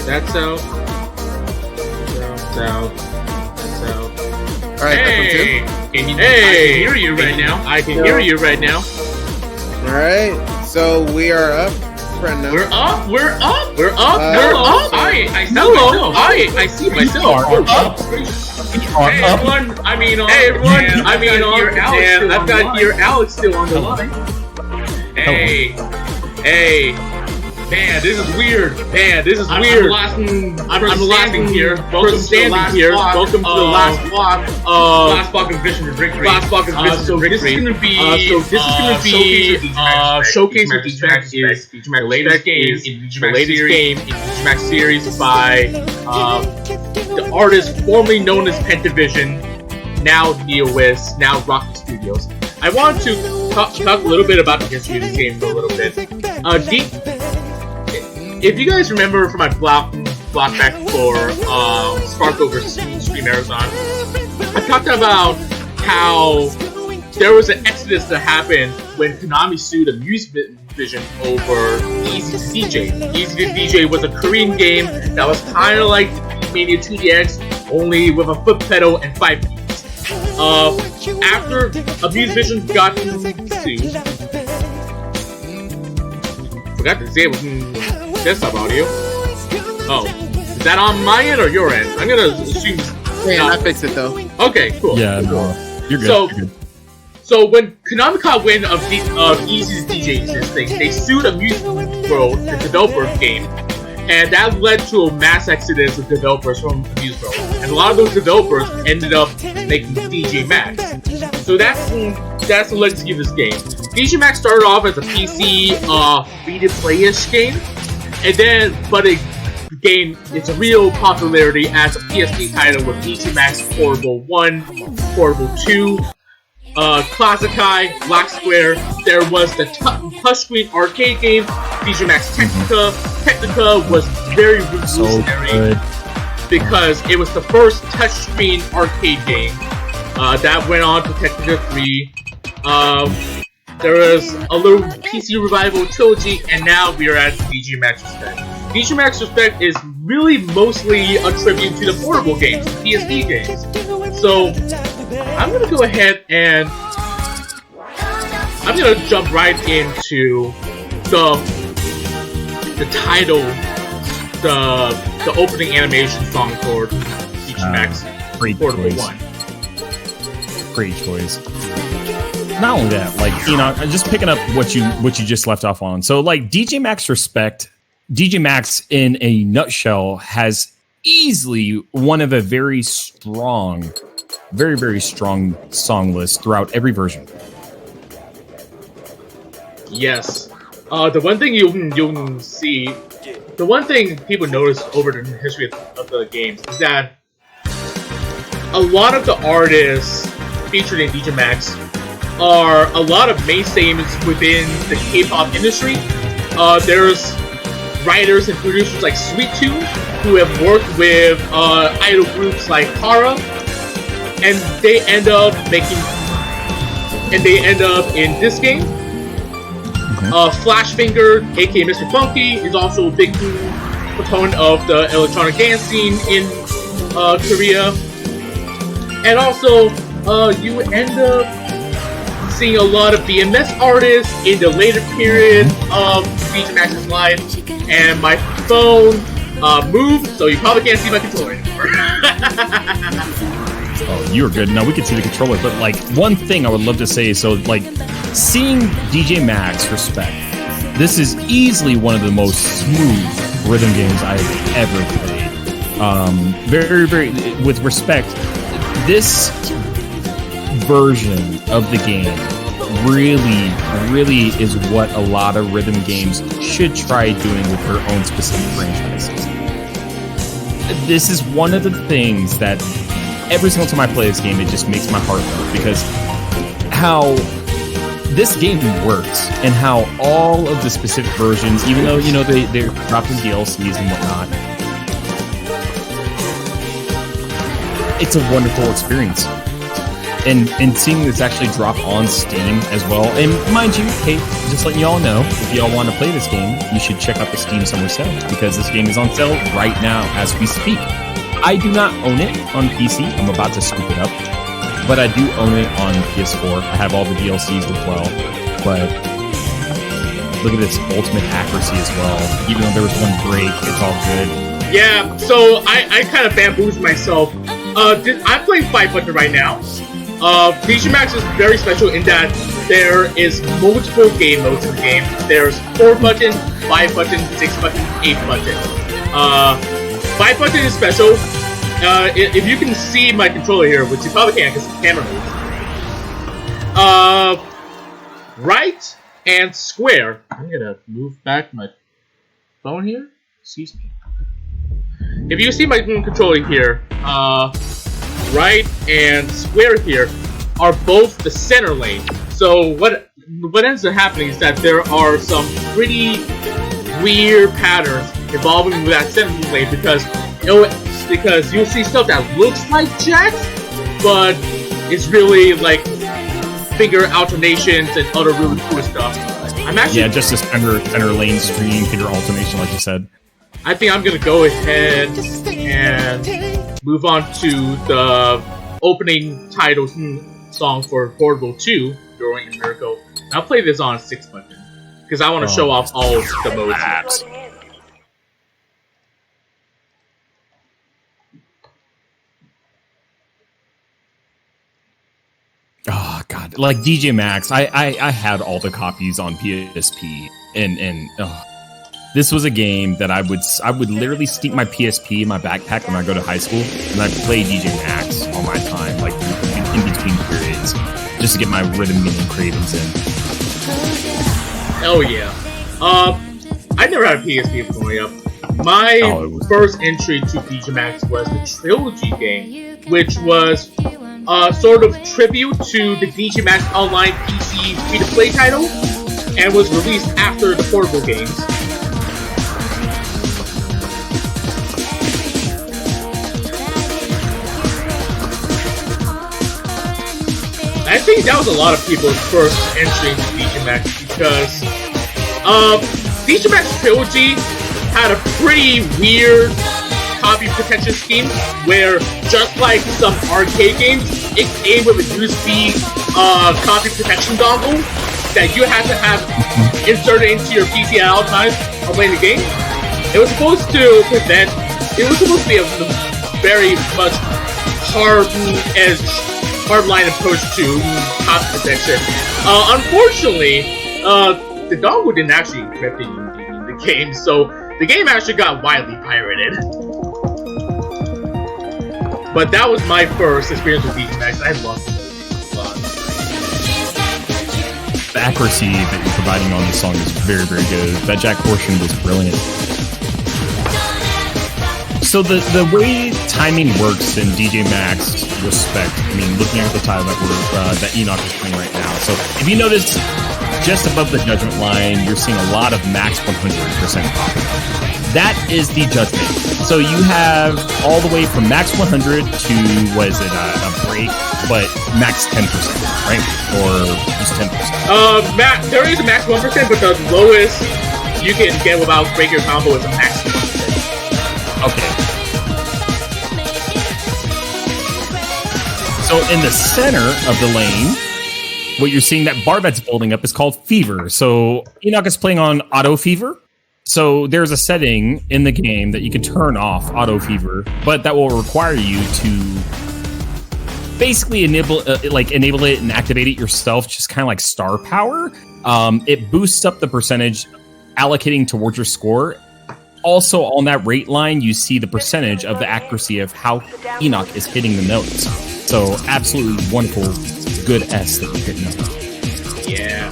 that's out. That's out. That's out. All right, Hey! I can hear you right now. I can hear you right now. All right, so we are up. Brenda. We're up. We're up. I see myself. We're up. Hey everyone, I've got here Alex still on the line. Hey, man, this is weird. I'm the last thing here. Welcome to the last vlog. Last fucking Vision to Victory. So this is gonna be Showcase with DJMAX is the latest game in DJMAX series by the artist formerly known as Pentavision, now NeoWiz, now Rocket Studios. I want to talk a little bit about the history of this game for a little bit. If you guys remember from my block back for Sparkle vs. Stream Marathon, I talked about how there was an exodus that happened when Konami sued Vision over Easy to DJ. Easy to DJ was a Korean game that was kind of like Mania 2DX, only with a foot pedal and 5 keys. After Vision got sued, forgot to say desktop audio. Oh, is that on my end or your end? I'm gonna assume. Man, I fixed it though. Okay, cool. Yeah, no, you're good. So when Konami caught wind of Easy's DJ existing, they sued Amuse World, the developer of the game, and that led to a mass exodus of developers from Amuse World. And a lot of those developers ended up making DJMAX. So that's the legacy of this game. DJMAX started off as a PC free-to-play-ish game, and then but it gained its real popularity as a PSP title with DJMAX Portable 1, Portable 2, Classic High, Black Square. There was the touchscreen arcade game, DJMAX Technica. Technica was very revolutionary because it was the first touchscreen arcade game that went on to Technica 3. There was a little PC revival trilogy, and now we are at DJMAX Respect. DJMAX Respect is really mostly a tribute to the portable games, the PSP games. So I'm gonna go ahead and I'm gonna jump right into the title, the opening animation song for DJMAX Portable 1. Great choice. Not only that, like, you know, just picking up what you just left off on. So, like, DJMAX Respect, DJMAX in a nutshell has easily one of a very, very strong song list throughout every version. Yes. The one thing you'll see, the one thing people notice over the history of the games is that a lot of the artists featured in DJMAX are a lot of mainstays within the K-pop industry. There's writers and producers like Sweet Tooth who have worked with idol groups like Kara, and they end up in this game. Flashfinger, aka Mr. Funky, is also a big proponent of the electronic dance scene in Korea, and also you end up seeing a lot of BMS artists in the later period of DJMAX's life. And my phone moved, so you probably can't see my controller anymore. Oh, you were good. No, we can see the controller, but like one thing I would love to say, so like seeing DJMAX Respect, this is easily one of the most smooth rhythm games I've ever played. Very, with respect, this version of the game really is what a lot of rhythm games should try doing with their own specific franchises. This is one of the things that every single time I play this game, it just makes my heart melt, because how this game works and how all of the specific versions, even though, you know, they're dropping DLCs and whatnot, it's a wonderful experience. and seeing this actually drop on Steam as well. And mind you, hey, just letting y'all know, if y'all want to play this game, you should check out the Steam Summer Sale, because this game is on sale right now as we speak. I do not own it on PC. I'm about to scoop it up, but I do own it on PS4. I have all the DLCs as well, but look at this ultimate accuracy as well. Even though there was one break, it's all good. Yeah, so I kind of bamboozled myself. I'm playing 5-button right now. DJMAX is very special in that there is multiple game modes in the game. There's 4-button, 5-button, 6-button, 8-button. 5-button is special. If you can see my controller here, which you probably can't because the camera moves. Right and square. I'm gonna move back my phone here. Excuse me. If you see my controller here, right and square here are both the center lane. So what ends up happening is that there are some pretty weird patterns involving that center lane because you'll see stuff that looks like jacks, but it's really like finger alternations and other really cool stuff. I'm actually just a center lane stream finger alternation, like you said. I think I'm gonna go ahead and move on to the opening title song for Portable 2, Growing a Miracle. I'll play this on 6-button because I want to show off all of the modes. Oh god, like DJMAX, I had all the copies on PSP, and this was a game that I would literally sneak my PSP in my backpack when I go to high school, and I'd play DJMAX all my time, like in between periods, just to get my rhythm game cravings in. Hell yeah. I never had a PSP growing up. My first entry to DJMAX was the Trilogy game, which was sort of tribute to the DJMAX Online PC free-to-play title, and was released after the portable games. I think that was a lot of people's first entry into DJMAX because DJMAX Trilogy had a pretty weird copy protection scheme where, just like some arcade games, it came with a USB copy protection dongle that you had to have inserted into your PC at all times while playing the game. It was supposed to be a very much hard line approach to copy protection. Unfortunately, the dongle didn't actually encrypt the game, so the game actually got widely pirated. But that was my first experience with DJMAX. I loved it a lot. The accuracy that you're providing on this song is very, very good. That jack portion was brilliant. So the way timing works in DJMAX respect, I mean, looking at the title that Enoch is playing right now. So if you notice, just above the judgment line, you're seeing a lot of max 100% popping up. That is the judgment. So you have all the way from max 100 to, what is it, a break, but max 10%, right? Or just 10%? There is a max 1%, but the lowest you can get without break your combo is a max 1%. Okay. So in the center of the lane, what you're seeing, that bar that's building up, is called Fever. So Enoch is playing on Auto Fever. So there's a setting in the game that you can turn off Auto Fever, but that will require you to basically enable it and activate it yourself, just kind of like star power. It boosts up the percentage allocating towards your score. Also, on that rate line, you see the percentage of the accuracy of how Enoch is hitting the notes. So, absolutely wonderful, good S that you're hitting up. Yeah.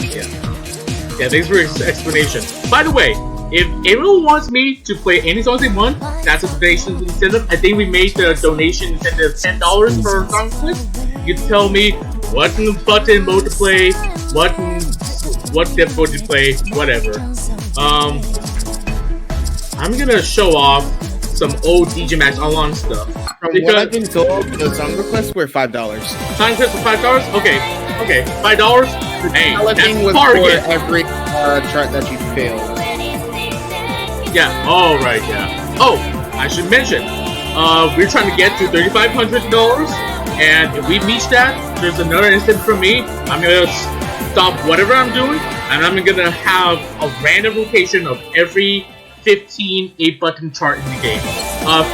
Thanks for your explanation. By the way, if anyone wants me to play any songs they want, that's a donation incentive. I think we made the donation incentive $10 per song clip. You tell me what button mode to play, what difficulty to play, whatever. I'm gonna show off some old DJMAX Online stuff. From what I've been told, the song requests were $5. Song requests for $5? Okay, $5. Hey, that's was target. For every chart that you failed. Yeah. All right. Yeah. Oh, I should mention, we're trying to get to $3,500, and if we reach that, there's another instant for me. I'm gonna stop whatever I'm doing, and I'm gonna have a random rotation of every 15 8-button chart in the game.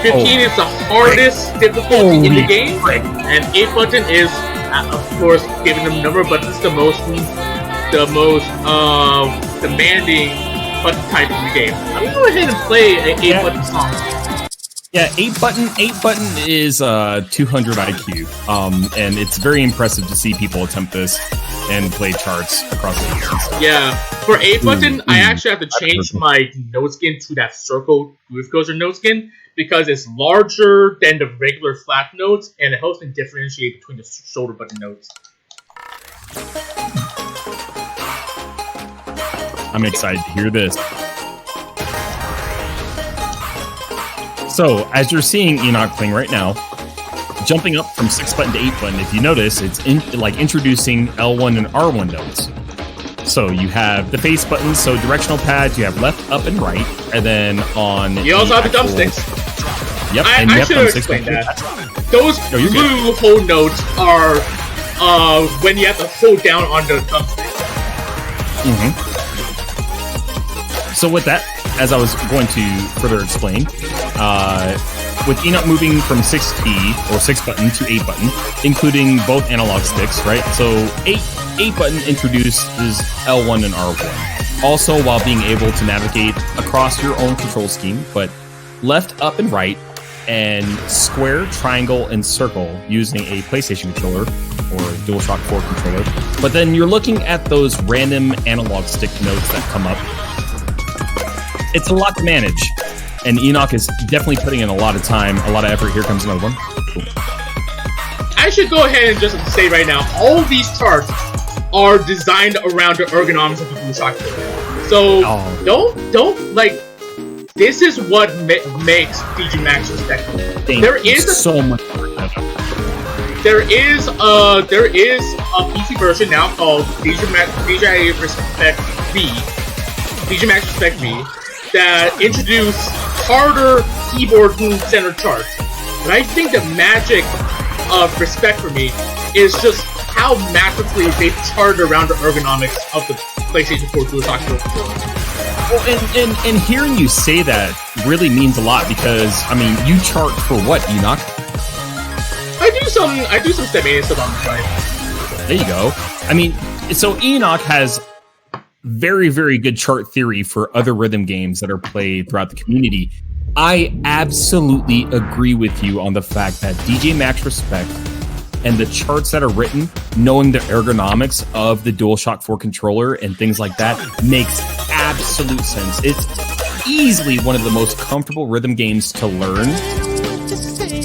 15 is the hardest difficulty in the game, and 8-button is, of course, given the number of buttons, the most demanding button type in the game. I'm gonna go ahead and play an 8-button song. Yeah, 8-button is 200 IQ, and it's very impressive to see people attempt this and play charts across the years. Yeah, for 8-button, I actually have to change my note skin to that circle groove coaster note skin because it's larger than the regular flat notes, and it helps me differentiate between the shoulder button notes. I'm excited to hear this. So, as you're seeing Enoch playing right now, jumping up from 6-button to 8-button, if you notice, it's introducing L1 and R1 notes. So you have the face buttons, so directional pads, you have left, up, and right, and then on... You also have the thumbsticks. Yep, and you I have should have thumbsticks. explained that. Those blue hold notes are when you have to hold down on the thumbstick. So with that, as I was going to further explain, with Enoch moving from 6-button to 8-button, including both analog sticks, right? So 8-button introduces L1 and R1. Also, while being able to navigate across your own control scheme, but left, up, and right, and square, triangle, and circle using a PlayStation controller or DualShock 4 controller. But then you're looking at those random analog stick notes that come up. It's a lot to manage, and Enoch is definitely putting in a lot of time, a lot of effort. Here comes another one. Cool. I should go ahead and just say right now, all of these charts are designed around the ergonomics of the DualShock 4. So don't like. This is what makes DJMAX respectable. There is so much. There is a PC version now called DJMAX Respect V, DJMAX Respect V, that introduced harder keyboard center charts. And I think the magic of Respect for me is just how massively they charted around the ergonomics of the PlayStation 4 DualShock 4 controller. Well, and hearing you say that really means a lot because, I mean, you chart for what, Enoch? I do some step-A stuff on the side. There you go. I mean, so Enoch has very, very good chart theory for other rhythm games that are played throughout the community. I absolutely agree with you on the fact that DJMAX Respect and the charts that are written, knowing the ergonomics of the DualShock 4 controller and things like that, makes absolute sense. It's easily one of the most comfortable rhythm games to learn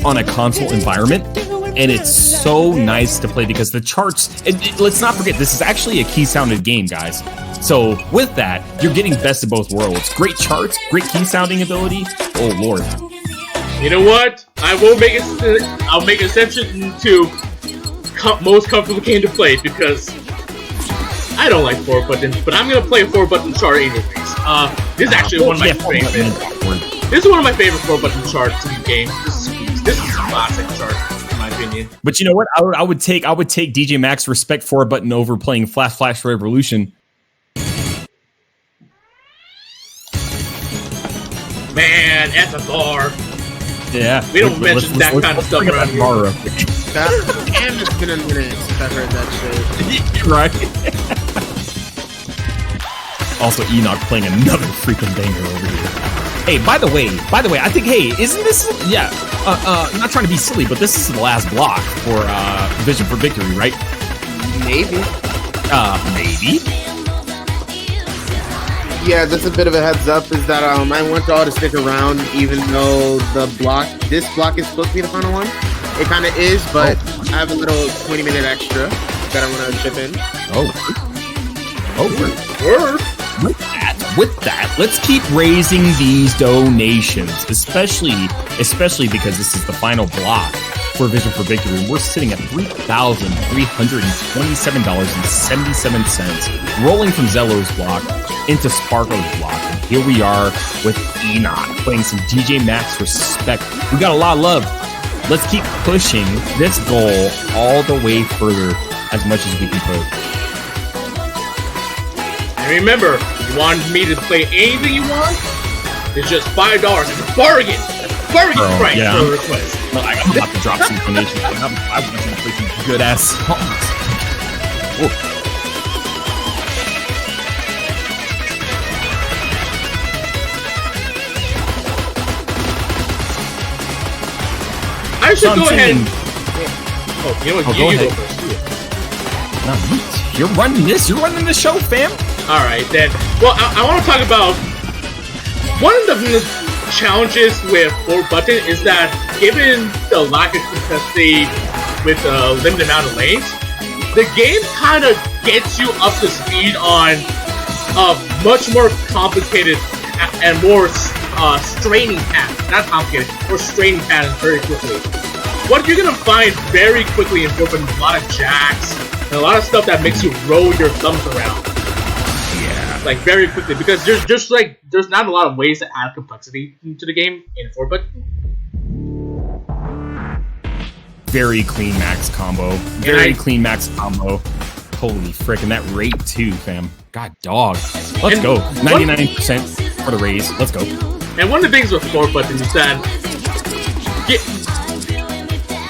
on a console environment, and it's so nice to play because the charts, let's not forget, this is actually a key-sounded game, guys. So with that, you're getting best of both worlds. Great charts, great key-sounding ability. Oh, Lord. You know what? I'll make an exception to most comfortable game to play because I don't like 4 buttons, but I'm gonna play a 4-button chart anyways. This is actually one of my favorite. This is one of my favorite 4-button charts in the game. This is a classic chart, in my opinion. But you know what? I would take DJMAX Respect 4-button over playing Flash Revolution. Man, SFR. Yeah. We don't mention that kind of stuff around here. Damn, it's been a minute since I've heard that shit. Right. Also, Enoch playing another freaking banger over here. Hey, by the way, I think, isn't this... Yeah, not trying to be silly, but this is the last block for Vision for Victory, right? Maybe. Maybe? Yeah, just a bit of a heads up is that I want y'all to stick around even though this block is supposed to be the final one. It kind of is, but I have a little 20-minute extra that I want to chip in. Word. with that, let's keep raising these donations, especially because this is the final block for Vision for Victory. We're sitting at $3,327.77, rolling from Zello's block into Sparkle's block. And here we are with Enoch playing some DJMAX Respect. We got a lot of love. Let's keep pushing this goal all the way further as much as we can put. And remember, you want me to play anything you want? It's just $5. It's a bargain! Bargain price for a request. No, I'm about to drop some donations. I want to play some good ass songs. Whoa. I should go ahead. Oh, you know what? You go first. No, you're running this. You're running the show, fam. All right, then. Well, I want to talk about one of the challenges with 4-button is that given the lack of complexity with a limited amount of lanes, the game kind of gets you up to speed on a much more complicated and more straining patterns. Not complicated, more straining patterns very quickly. What you're gonna find very quickly in 4-button is a lot of jacks and a lot of stuff that makes you roll your thumbs around. Like very quickly, because there's not a lot of ways to add complexity to the game in 4-button. Very clean max combo. Very clean max combo. Holy frick, and that rate too, fam. God dog. Let's go. 99% for the raise. Let's go. And one of the things with 4-button is that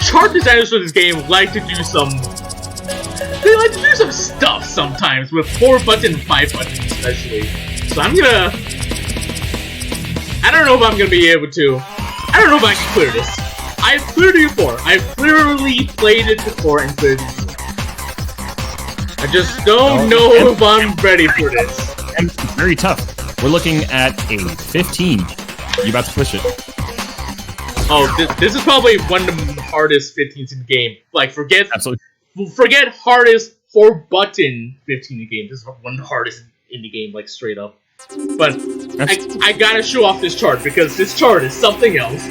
chart designers for this game like to do some. They like to do some stuff sometimes with 4-button and 5-button especially. So I'm gonna... I don't know if I'm gonna be able to... I don't know if I can clear this. I've cleared it before. I've clearly played it before and cleared it before. I just don't know if I'm ready for this. And very tough. We're looking at a 15. You about to push it. Oh, this is probably one of the hardest 15s in the game. Like, forget hardest 4-button 15 in the game. This is one of the hardest in the game, like, straight up. But I gotta show off this chart, because this chart is something else.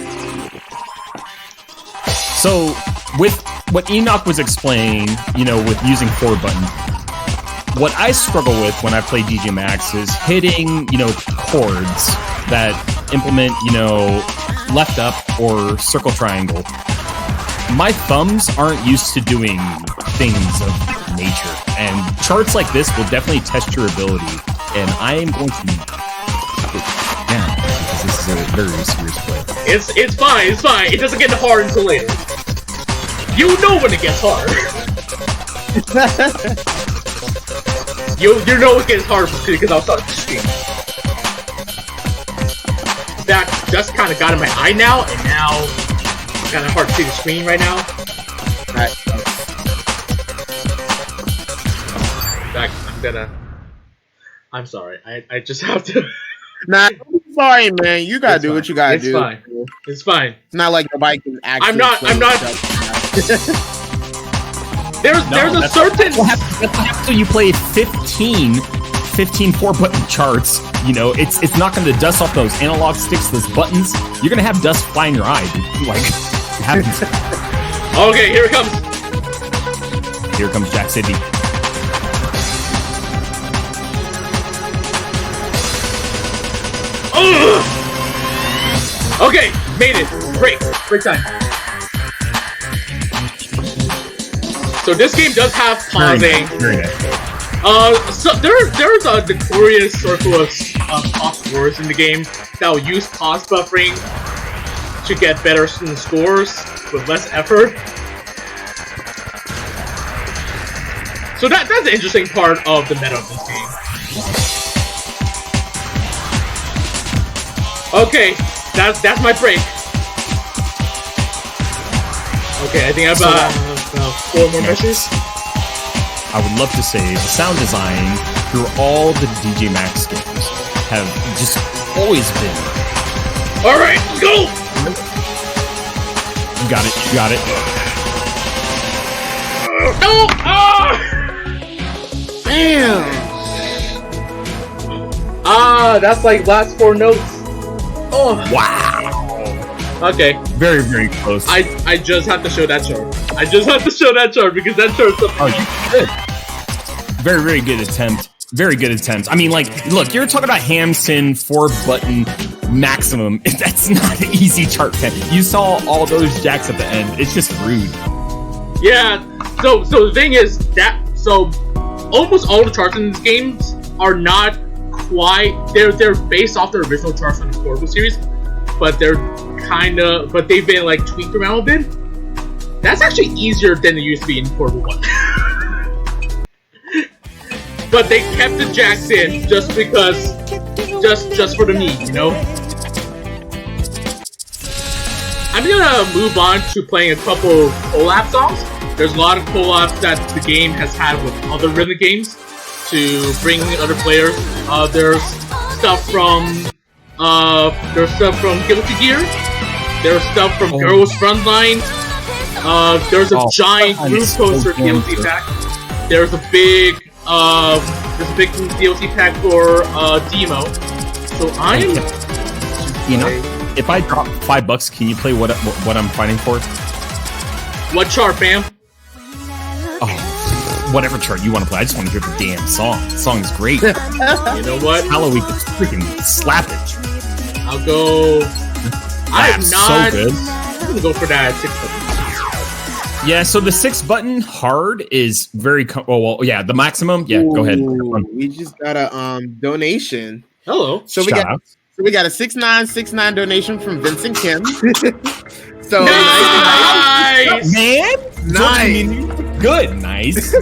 So, with what Enoch was explaining, you know, with using 4-button, what I struggle with when I play DJMAX is hitting, you know, chords that implement, you know, left up or circle triangle. My thumbs aren't used to doing things of nature, and charts like this will definitely test your ability, and I am going to put it down, because this is a very serious play. It's fine, it's fine. It doesn't get hard until later. You know when it gets hard. you know it gets hard because I'll start the stream. That just kind of got in my eye now, and now it's kind of hard to see the screen right now. Alright. In fact, I'm sorry. I just have to. Nah, I'm sorry, man. You gotta do what you gotta do. It's fine. It's fine. It's not like nobody can actually. I'm not. There's a certain. That's what happens when you play 15 4-button charts. You know, it's not going to dust off those analog sticks, those buttons. You're going to have dust fly in your eye, dude. Like, it happens. Okay, here it comes. Here comes Jack City. Ugh! Okay, made it. Break time. So this game does have pausing. Very nice. So there's a notorious circle of pause scores in the game that will use pause buffering to get better scores with less effort. So that's an interesting part of the meta of this game. Okay, that's my break. Okay, I think I have about 4 more meshes. I would love to say the sound design through all the DJMAX games have just always been. All right, go! You got it. You got it. No! Ah! Damn. That's like last 4 notes. Oh Wow. Okay. Very, very close. I just have to show that chart. I just have to show that chart because that chart's something. Oh, you did. Very, very good attempt. Very good attempt. I mean, like, look, you're talking about Hamson 4-button maximum. That's not an easy chart 10. You saw all those jacks at the end. It's just rude. Yeah. So the thing is that almost all the charts in these games are not quite. They're based off the original charts from the Portable series, but but they've been like tweaked around a bit. That's actually easier than it used to be in Portable 1. But they kept the jacks in just because, just for the need, you know? I'm gonna move on to playing a couple collab songs. There's a lot of collabs that the game has had with other rhythm games to bring in other players. There's stuff from Guilty Gear. There's stuff from Girls Frontline. There's a giant group poster DLC pack. There's a big DLC pack for demo. So I'm. You know, if I drop $5, can you play what I'm fighting for? What chart, fam? Oh, whatever chart you want to play. I just want to hear the damn song. The song is great. You know what? Halloween is freaking slap it. I'll go. I'm not. So good. I'm gonna go for that 6-button. Yeah, so the 6-button hard is very. Yeah, the maximum. Yeah, go ahead. We just got a donation. Hello. So we got a 6969 donation from Vincent Kim. So nice. Man. Nice. Good. Nice.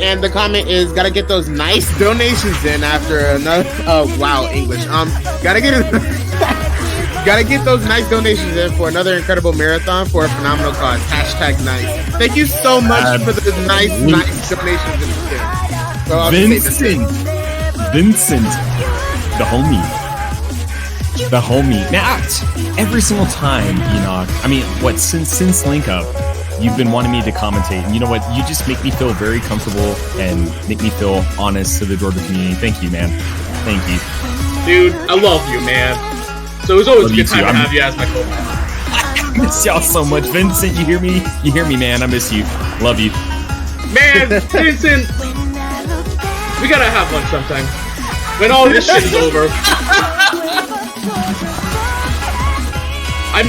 And the comment is, gotta get those nice donations in after another. Wow, English. Gotta get those nice donations in for another incredible marathon for a phenomenal cause. #nice. Thank you so much for the nice donations in the so Vincent, the homie. Now, every single time, Enoch. I mean, since Link Up, you've been wanting me to commentate, and you know what? You just make me feel very comfortable and make me feel honest to the Georgia community. Thank you, man. Thank you, dude. I love you, man. So it's always a good time to have you as my co-host. I miss y'all so much, Vincent. You hear me? You hear me, man? I miss you. Love you, man. Vincent, we gotta have lunch sometime when all this shit is over. I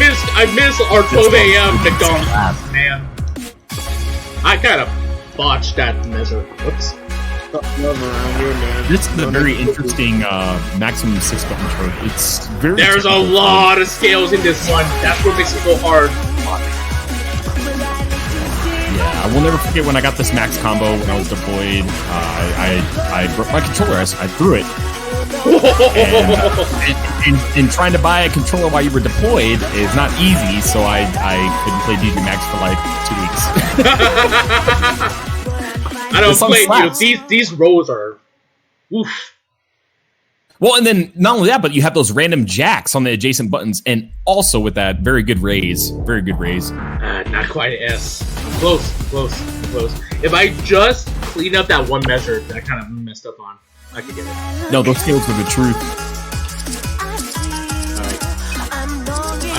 miss our 12 a.m. McDonald's, man. I kind of botched that measure. Whoops. This is a very interesting maximum 6-button chart. It's very. There's a lot of scales in this one. That's what makes it so hard. Yeah, I will never forget when I got this max combo when I was deployed. I broke my controller. I threw it. And trying to buy a controller while you were deployed is not easy, so I couldn't play DJMAX for like 2 weeks. I don't blame you. These rolls are oof. Well, and then not only that, but you have those random jacks on the adjacent buttons, and also with that very good raise. Not quite an S. Close. If I just clean up that one measure that I kind of messed up on, I could get it. No, those skills are the truth.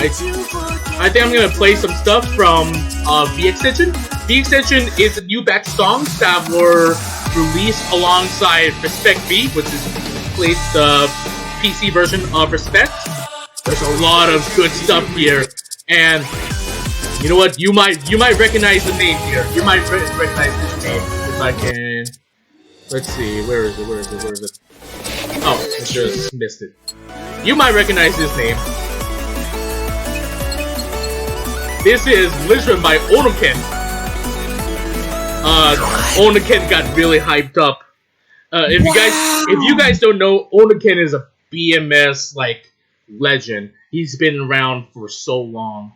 I think I'm gonna play some stuff from V Extension. V Extension is a new batch of songs that were released alongside Respect V, which is the PC version of Respect. There's a lot of good stuff here, and you know what? You might recognize the name here. You might recognize this name if I can. Let's see, where is it? Oh, I just missed it. You might recognize this name. This is Lizard by Onoken. Onoken got really hyped up. If you guys don't know, Onoken is a BMS like legend. He's been around for so long.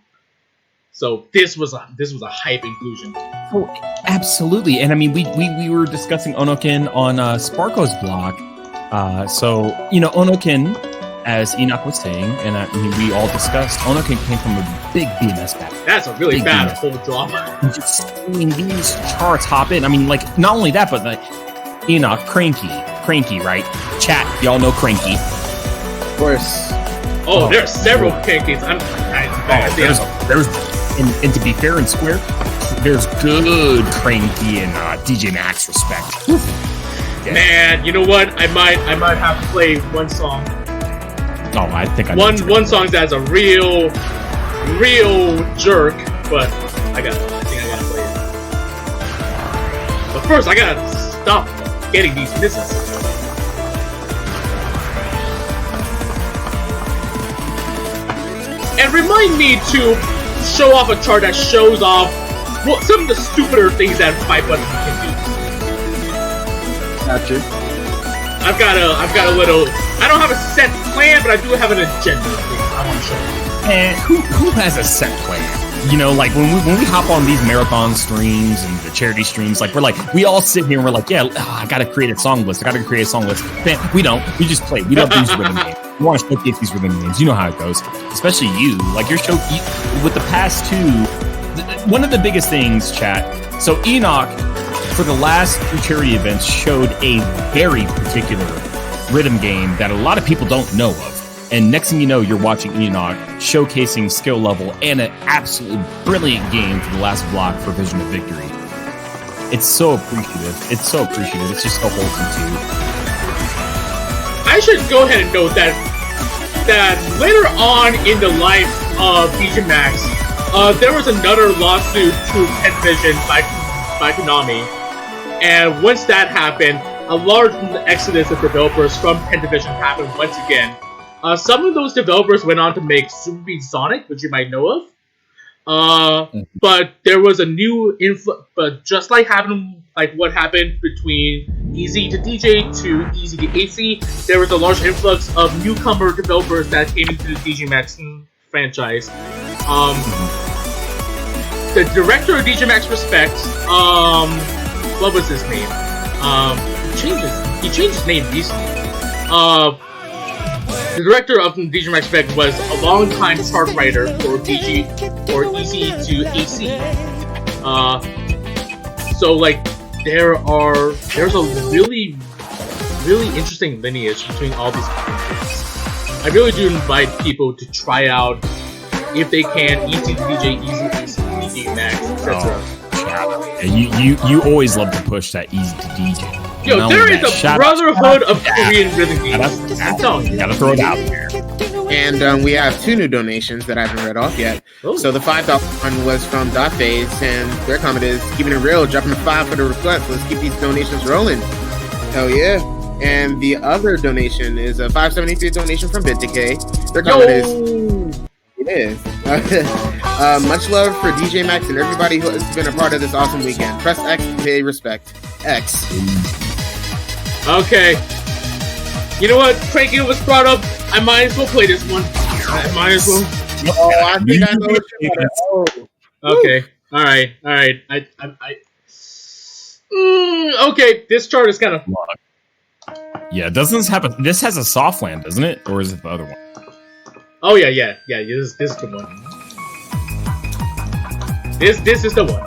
So this was a hype inclusion. Oh, absolutely. And I mean, we were discussing Onoken on Sparko's blog. So you know, Onoken, as Enoch was saying, and I mean, we all discussed, Onoken came from a big BMS background. That's a really bad whole drop. And just seeing these charts hop in. I mean, like, not only that, but like Enoch, Cranky, Cranky, right? Chat, y'all know Cranky. Of course. Oh, there are several Crankies. There's and to be fair and square, there's good Cranky and DJMAX respect. Yeah. Man, you know what? I might have to play one song. Oh, I think I one song that's a real jerk, but I think I gotta play it. But first, I gotta stop getting these misses. And remind me to show off a chart that shows off some of the stupider things that 5 buttons can do. Gotcha. I've got a little. I don't have a set plan, but I do have an agenda thing I want to show you. And who has a set plan? You know, like when we hop on these marathon streams and the charity streams, like we all sit here and we're like, yeah, I gotta create a song list. Man, we don't. We just play. We don't do these rhythm games. We want to showcase these rhythm games. You know how it goes. Especially you. Like your show with the past two. One of the biggest things, chat. So Enoch, for the last two charity events, showed a very particular rhythm game that a lot of people don't know of. And next thing you know, you're watching Enoch showcasing skill level and an absolutely brilliant game for the last block for Vision of Victory. It's so appreciative. It's just so wholesome too. I should go ahead and note that later on in the life of DJMAX, there was another lawsuit to Pentavision by Konami. And once that happened, a large exodus of developers from Pentavision happened once again. Some of those developers went on to make Super Beat Sonic, which you might know of. But there was a new but just like what happened between Easy to DJ to Easy to AC, there was a large influx of newcomer developers that came into the DJMAX franchise. The director of DJMAX Respect, what was his name? He changed his name recently. The director of DJMAX Respect was a long-time chart writer for Easy to AC. So like there's a really interesting lineage between all these companies. I really do invite people to try out, if they can, Easy to DJ, Easy to AC, DJMAX, etc. You always love to push that Easy to DJ. Yo, there is a brotherhood of Korean rhythm games. I'm telling you. Gotta throw it out there. And we have 2 new donations that I haven't read off yet. Ooh. So the $5 one was from Dot Phase, and their comment is, keeping it real, dropping a 5 for the request. Let's keep these donations rolling. Hell yeah. And the other donation is a $5.73 donation from BitDecay. Their comment is, much love for DJMAX and everybody who has been a part of this awesome weekend. Press X to pay respect. X. Okay. You know what? Cranky was brought up. I might as well play this one. I might as well. Oh, I think I know what you're about to. Okay. All right. Okay. This chart is kind of. Yeah. Doesn't this happen? This has a soft land, doesn't it? Or is it the other one? Oh yeah. This is the one. This is the one.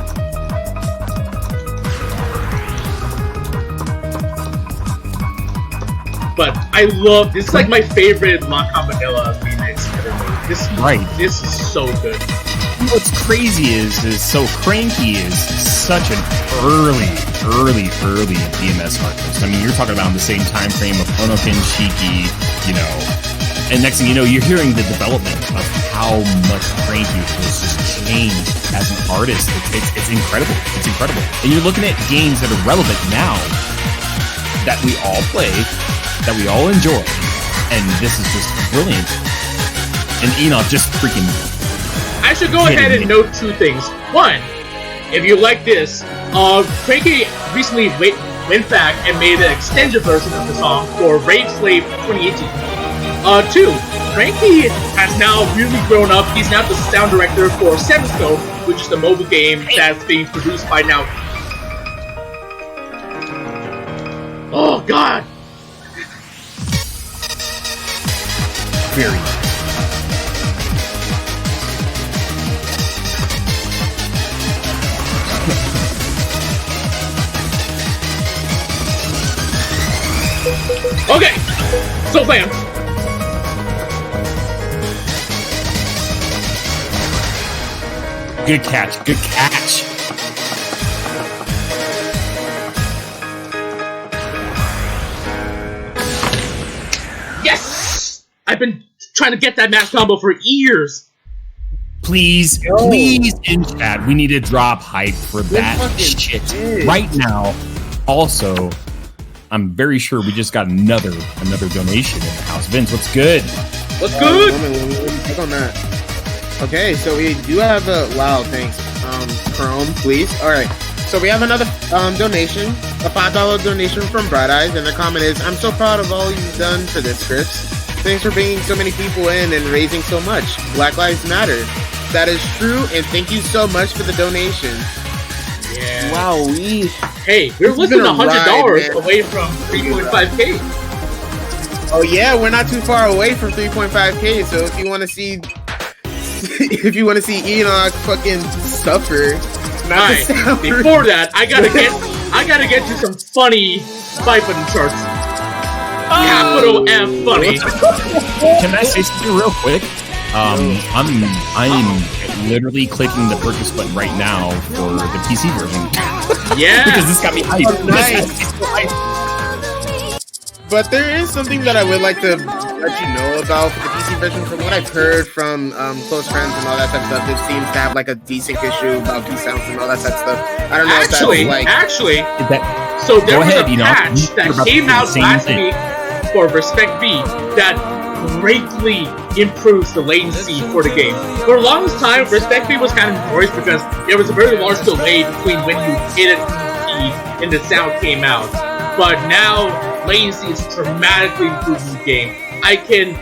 But I love this. Is like my favorite La Campanella remix ever made. This is so good. What's crazy is so Cranky is such an early DMS artist. I mean, you're talking about the same time frame of Onoken, Shiki, you know. And next thing you know, you're hearing the development of how much Cranky has just changed as an artist. It's incredible. It's incredible. And you're looking at games that are relevant now that we all play, that we all enjoy, and this is just brilliant. And Enoch just freaking. I should go ahead and note 2 things. One, if you like this, Cranky recently went back and made an extended version of the song for Rave Slave 2018. 2, Cranky has now really grown up. He's now the sound director for Semiscope, which is the mobile game that's being produced by now. Oh God. Very. So bam. Good catch. Good catch. Yes! I've been trying to get that max combo for years. Please, in chat, we need to drop hype for that shit right now. Also, I'm very sure we just got another donation in the house. Vince, what's good? What's good? Let me click on that. Okay, so we do have a wow. Thanks, Chrome, please. All right, so we have another donation, a $5 donation from Bright Eyes, and the comment is, "I'm so proud of all you've done for this, Scrypts. Thanks for bringing so many people in and raising so much. Black Lives Matter. That is true, and thank you so much for the donation." Yeah. Wow, Hey, we're less than $100 away from 3.5K. Oh yeah, we're not too far away from 3.5K. So if you want to see, Enoch fucking suffer, Alright, before that, I gotta get you some funny 5-button charts. Capital F funny. Can I say something real quick? I'm literally clicking the purchase button right now for the PC version. Yeah, because this got me hyped. Oh, nice. But there is something that I would like to let you know about for the PC version. From what I've heard from close friends and all that type of stuff, it seems to have like a decent issue about key sounds and all that type of stuff. I don't know if that's like... So there was a patch that came out last week for Respect V that greatly improves the latency for the game. For the longest time, Respect V was kind of notorious because there was a very large delay between when you hit a key and the sound came out. But now, latency is dramatically improved in the game. I can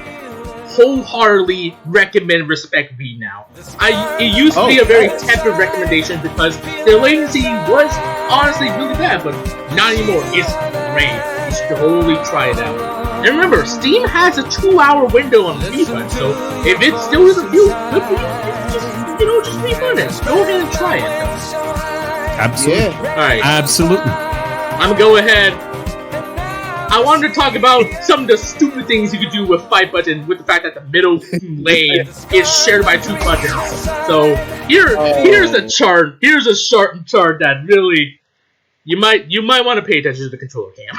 wholeheartedly recommend Respect V now. It used to be a very tepid recommendation because the latency was honestly really bad, but not anymore. It's great. You should totally try it out. And remember, Steam has a 2-hour window on the refund, so if it still isn't good for you, just refund it. Go ahead and try it. Absolutely. Yeah. Alright. Absolutely. I'm gonna go ahead. I wanted to talk about some of the stupid things you could do with 5-button, with the fact that the middle lane is shared by 2 buttons. So here's a chart. Here's a chart that really you might want to pay attention to the controller cam.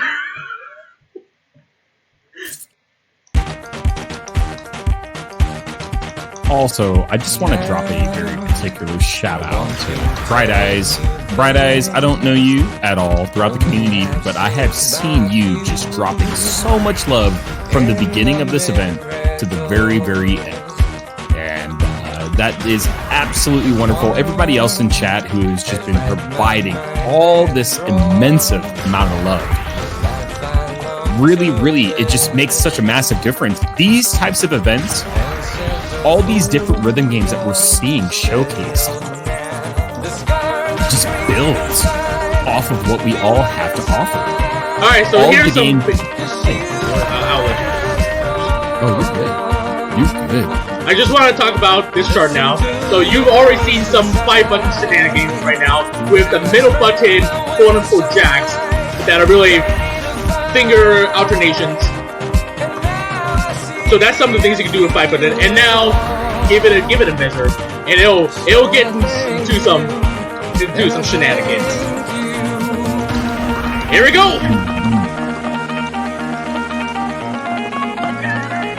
Also, I just want to drop a very particular shout out to Bright Eyes. Bright Eyes, I don't know you at all throughout the community, but I have seen you just dropping so much love from the beginning of this event to the very, very end. And that is absolutely wonderful. Everybody else in chat who's just been providing all this immense amount of love. Really, really, it just makes such a massive difference. These types of events, all these different rhythm games that we're seeing showcased, just builds off of what we all have to offer. Alright, so here's some... Oh, you're good. You're good. I just want to talk about this chart now. So you've already seen some 5-button shenanigans right now with the middle button quote-unquote jacks that are really finger alternations. So that's some of the things you can do with 5-button. And now give it a measure, and it'll get into some shenanigans. Here we go.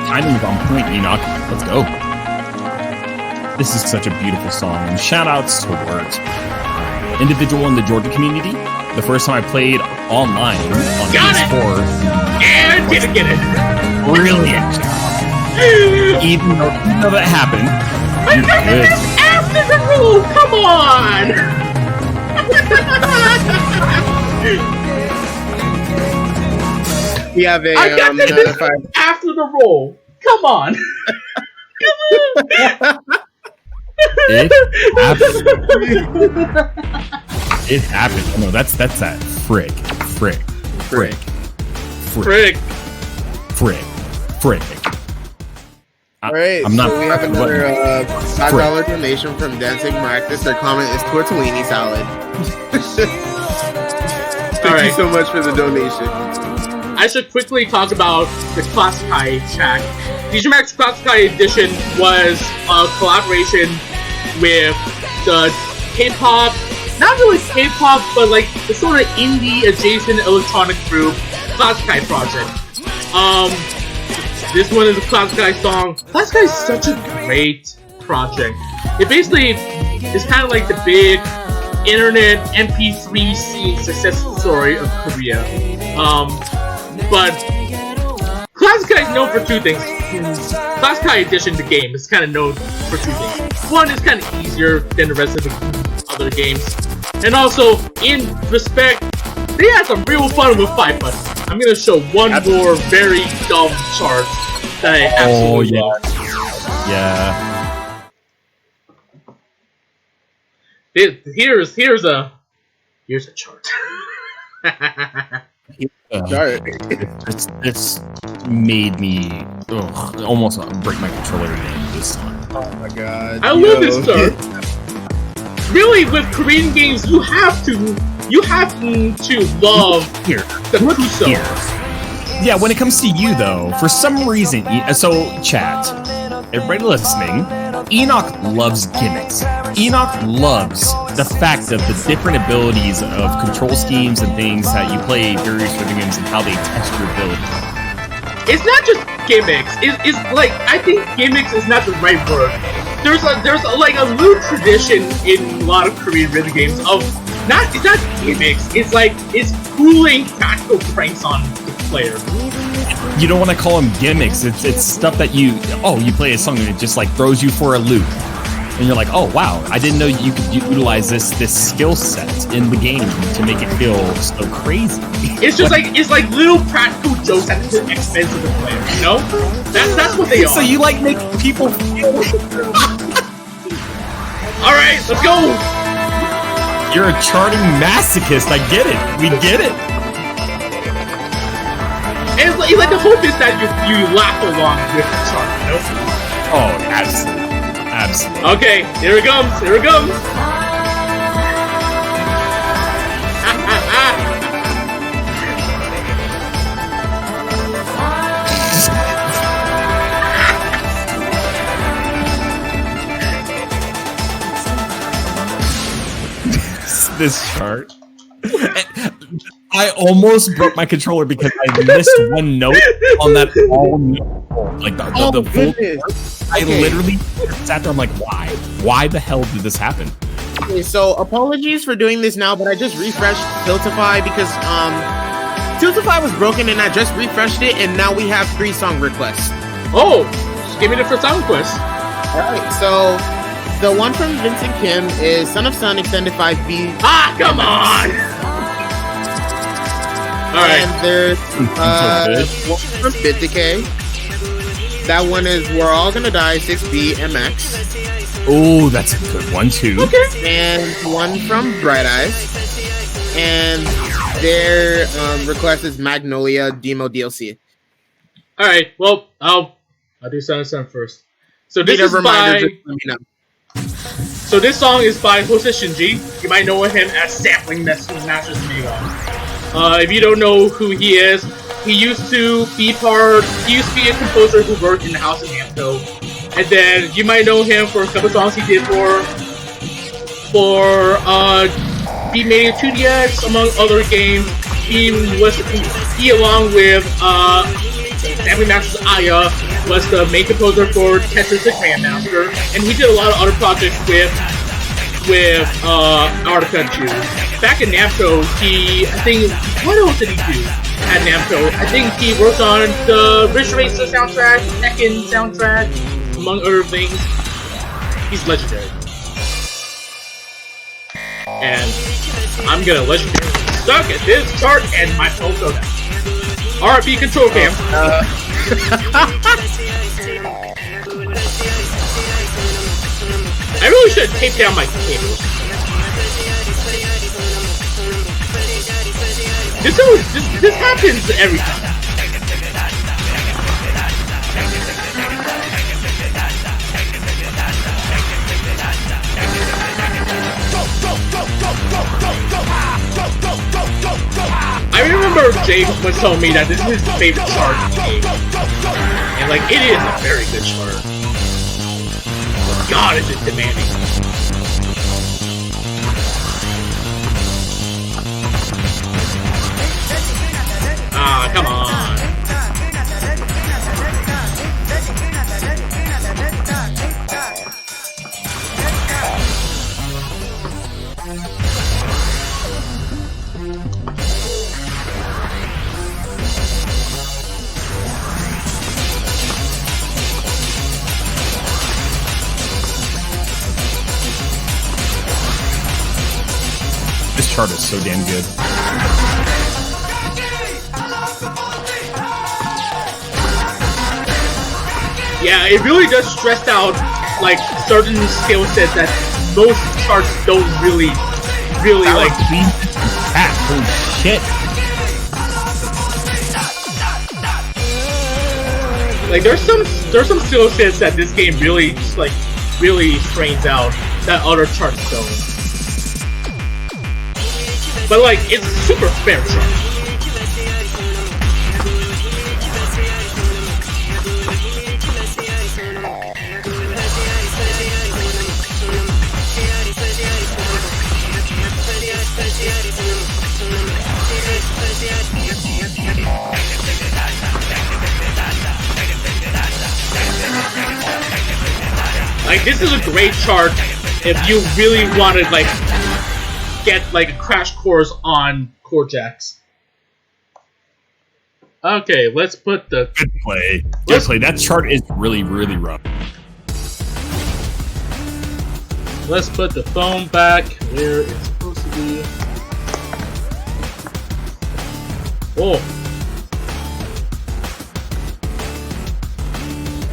Timing's on point, Enoch. Let's go. This is such a beautiful song. And shout outs to Wirt, individual in the Georgia community. The first time I played online on PS4. And get it. Brilliant. Even though that happened, you're good. After the rule, come on! We have a after the roll. Come on. It happened. No, that's that frick. Alright, I'm not. So we have another $5 donation from Dancing Marcus. Their comment is tortellini salad. Thank you so much for the donation. I should quickly talk about the Classified track. DJMAX Classified Edition was a collaboration with the K-pop, not really K-pop, but like the sort of indie adjacent electronic group Classified project. This one is a Classified song. Classified is such a great project. It basically is kind of like the big internet MP3 scene success story of Korea. But Classified is known for two things. Classified Edition, the game, is kind of known for two things. One, is kind of easier than the rest of the other games. And also, in respect, they had some real fun with 5 buttons. I'm gonna show one more very dumb chart that I absolutely love. Here's a chart. It's made me almost break my controller again. This song. Oh my god! I love this chart. Really, with Korean games, you have to love the Kuso. Yeah, when it comes to you though, for some reason, so chat, everybody listening, Enoch loves gimmicks. Enoch loves the fact of the different abilities of control schemes and things that you play various video games and how they test your ability. It's not just gimmicks. It's like, I think gimmicks is not the right word. There's a little tradition in a lot of Korean video games of it's not gimmicks. It's fooling practical pranks on the player. You don't want to call them gimmicks. It's stuff that you play a song and it just like throws you for a loop. And you're like, oh wow, I didn't know you could utilize this skill set in the game to make it feel so crazy. It's just it's like little practical jokes at the expense of the player, you know? That's what they are. So you like make people feel. Alright, let's go! You're a charting masochist, I get it. We get it. And it's like the hope is that you laugh along with the chart, you know? Oh, absolutely. Absolutely. Okay, here it comes. This chart. I almost broke my controller because I missed one note on that all like the full. I literally sat there. I'm like, why? Why the hell did this happen? Okay, so apologies for doing this now, but I just refreshed Tiltify because Tiltify was broken and I just refreshed it, and now we have 3 song requests. Oh, just give me the first song request. All right, so the one from Vincent Kim is "Son of Sun" Extended 5B. Ah, come on! All right. And there's one from Bit Decay. That one is "We're All Gonna Die" 6B MX. Oh, that's a good one too. Okay. And one from Bright Eyes. And their request is "Magnolia" Demo DLC. All right. Well, I'll do Son of Sun first. So this is by. So this song is by Hosei Shinji. You might know him as Sampling Masters Mega. If you don't know who he is, he used to be a composer who worked in the House of Namco. And then you might know him for a couple songs he did for Beat Mania 2DX, among other games. He along with Sampling Masters Aya, was the main composer for Tetris the Grandmaster, and he did a lot of other projects with Artica too. Back in Namco, what else did he do at Namco? I think he worked on the Ridge Racer soundtrack, Tekken soundtrack, among other things. He's legendary. And I'm gonna legendary suck at this chart and my phone go down. RP control cam. I really should tape down my cable. This happens every time. I remember remember Jake was telling me that this is his favorite chart in the game. And like, it is a very good chart. God, is it demanding. Ah, come on. This chart is so damn good. Yeah, it really does stress out like certain skill sets that most charts don't really like. Holy shit! Like there's some skill sets that this game really strains out that other charts don't. But like it's a super fair chart. Like this is a great chart if you really want to like get like a crash course on chord jacks. Okay, let's put the good play. Good play. That chart is really rough. Let's put the phone back where it's supposed to be. Oh.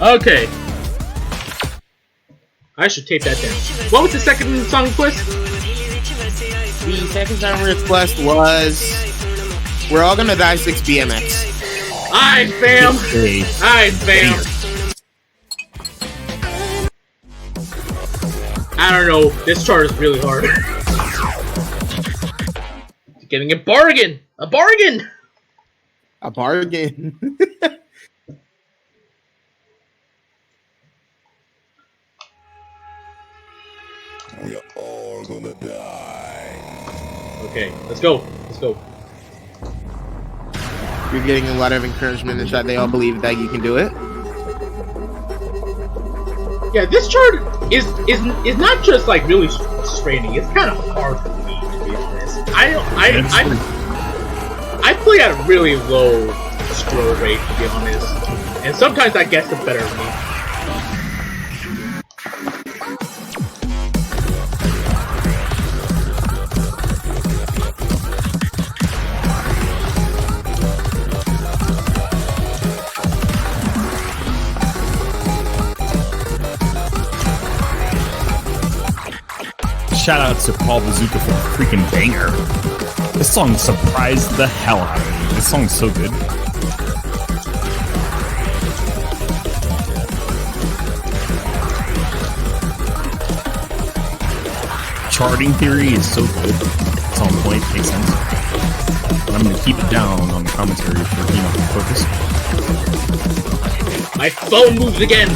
Okay. I should tape that down. What was the second song request? The second song request was We're All Gonna Die 6 BMX. Alright, fam! Alright, fam! I don't know, this chart is really hard. Getting a bargain! A bargain! A bargain. We're all gonna die. Okay, let's go. Let's go. You're getting a lot of encouragement in chat. They all believe that you can do it. Yeah, this chart is not just like really straining. It's kind of hard for me to be honest. I play at a really low scroll rate to be honest, and sometimes that gets the better of me. Shout out to Paul Bazooka for a freaking banger. This song surprised the hell out of me. This song's so good. Charting theory is so good. It's on point, makes sense. But I'm gonna keep it down on the commentary for focus. My phone moves again!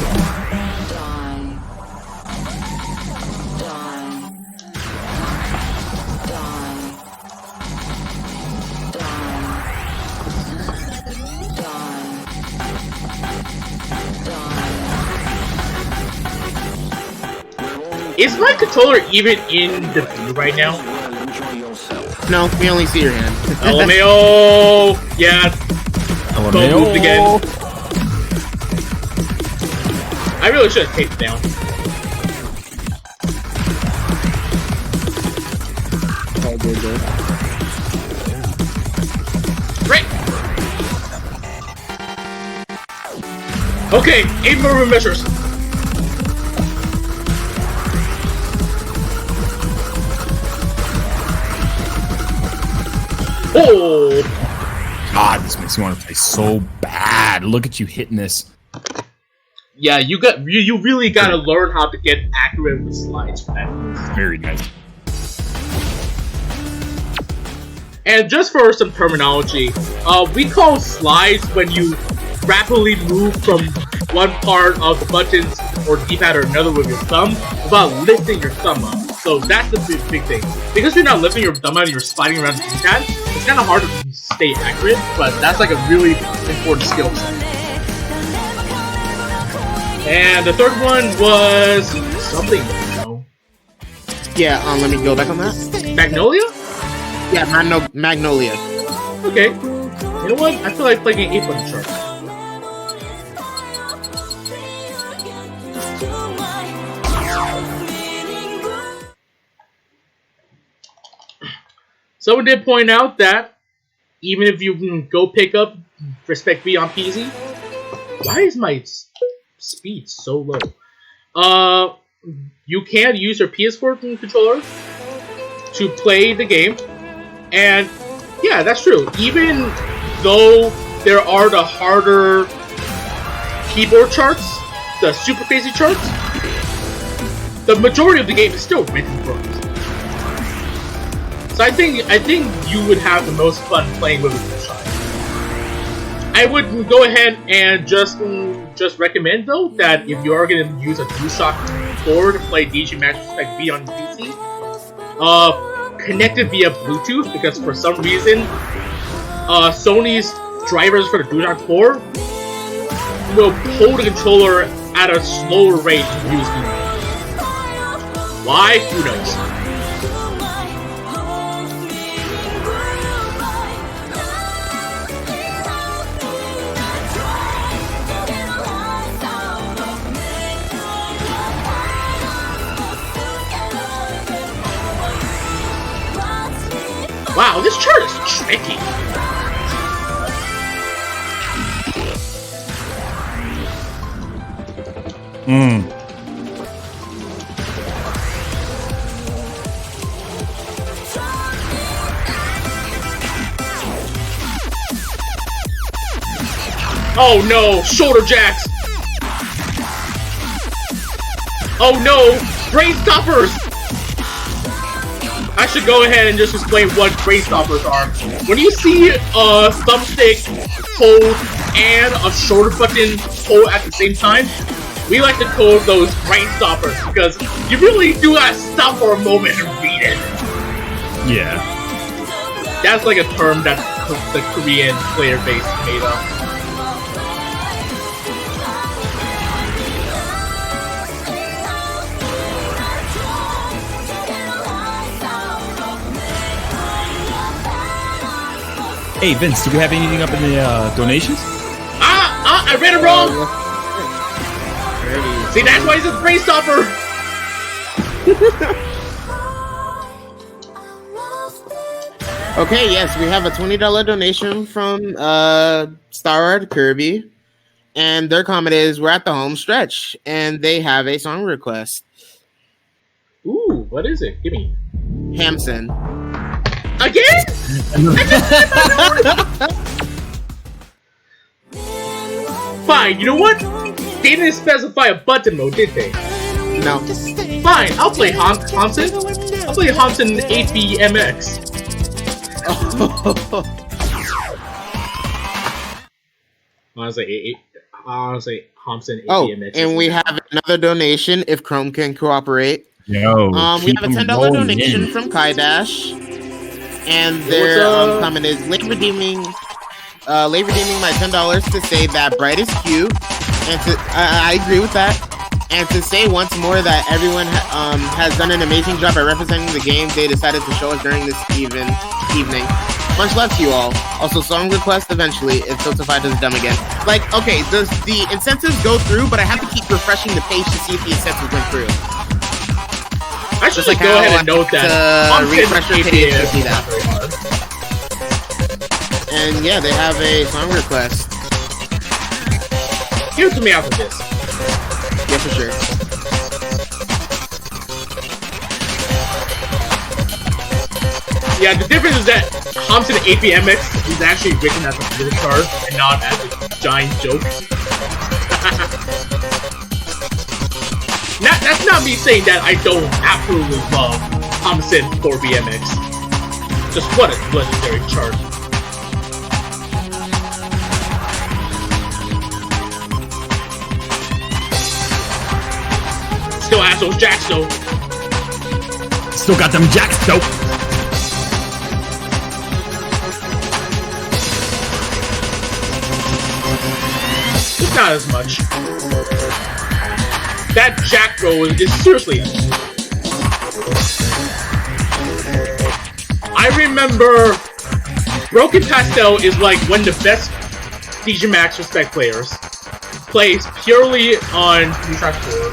Is my controller even in the view right now? No, we only see your hand. LMAO! Yeah. Phone moved again. I really should have taped it down. Oh, good. Great! Okay, 8 more measures. Oh! God, this makes me want to play so bad. Look at you hitting this. Yeah, you really gotta learn how to get accurate with slides for that. Very nice. And just for some terminology, we call slides when you rapidly move from one part of the buttons or D-pad or another with your thumb without lifting your thumb up. So that's the big thing. Because you're not lifting your thumb out and you're sliding around the D-pad, it's kind of hard to stay accurate, but that's like a really important skill set. And the third one was something, you know. Yeah, let me go back on that. Magnolia? Yeah, Magnolia. Okay. You know what? I feel like playing an 8-button chart. Someone did point out that even if you can go pick up Respect V on PC, why is my speed so low? You can use your PS4 controller to play the game, and yeah, that's true. Even though there are the harder keyboard charts, the super crazy charts, the majority of the game is still written for us. So I think you would have the most fun playing with a DualShock. I would go ahead and just recommend though that if you are going to use a DualShock 4 to play DJMAX Respect V on PC, connect it via Bluetooth, because for some reason Sony's drivers for the DualShock 4 will pull the controller at a slower rate to use Bluetooth. Why? Who knows? Wow, this chart is tricky. Oh no, shoulder jacks. Oh no, brain stoppers. I should go ahead and just explain what brain stoppers are. When you see a thumbstick hold and a shoulder button hold at the same time, we like to call those brain stoppers because you really do gotta stop for a moment and read it. Yeah. That's like a term that the Korean player base made up. Hey Vince, do we have anything up in the donations? I read it wrong! See, that's why he's a brain stopper! Okay, yes, we have a $20 donation from Starrad Kirby. And their comment is, we're at the home stretch. And they have a song request. Ooh, what is it? Give me. Hamson. Again? Fine, you know what? They didn't specify a button mode, did they? No. Fine, I'll play Hamson. I'll play Hamson APMX. Honestly, Hamson APMX. And we have another donation if Chrome can cooperate. Yo, we have a $10 donation from Kai Dash. And their comment is late redeeming my $10 to say that Bright is cute, and I agree with that, and to say once more that everyone has done an amazing job at representing the game they decided to show us during this evening. Much love to you all. Also, song request eventually if Tiltify does dumb again. Like, okay, the incentives go through, but I have to keep refreshing the page to see if the incentives went through. I should just go ahead and note that refresh your page to see that. And yeah, they have a song request. Give it to me after this. Yeah, for sure. Yeah, the difference is that Hamson APMX is actually written as a little card and not as a giant joke. That's not me saying that I don't absolutely love Hamson for BMX. Just what a legendary chart. Still has those jacks though. Still got them jacks though. It's not as much. That jack throw is seriously. I remember Broken Pastel is like one of the best DJMAX Respect players. Plays purely on Track 4.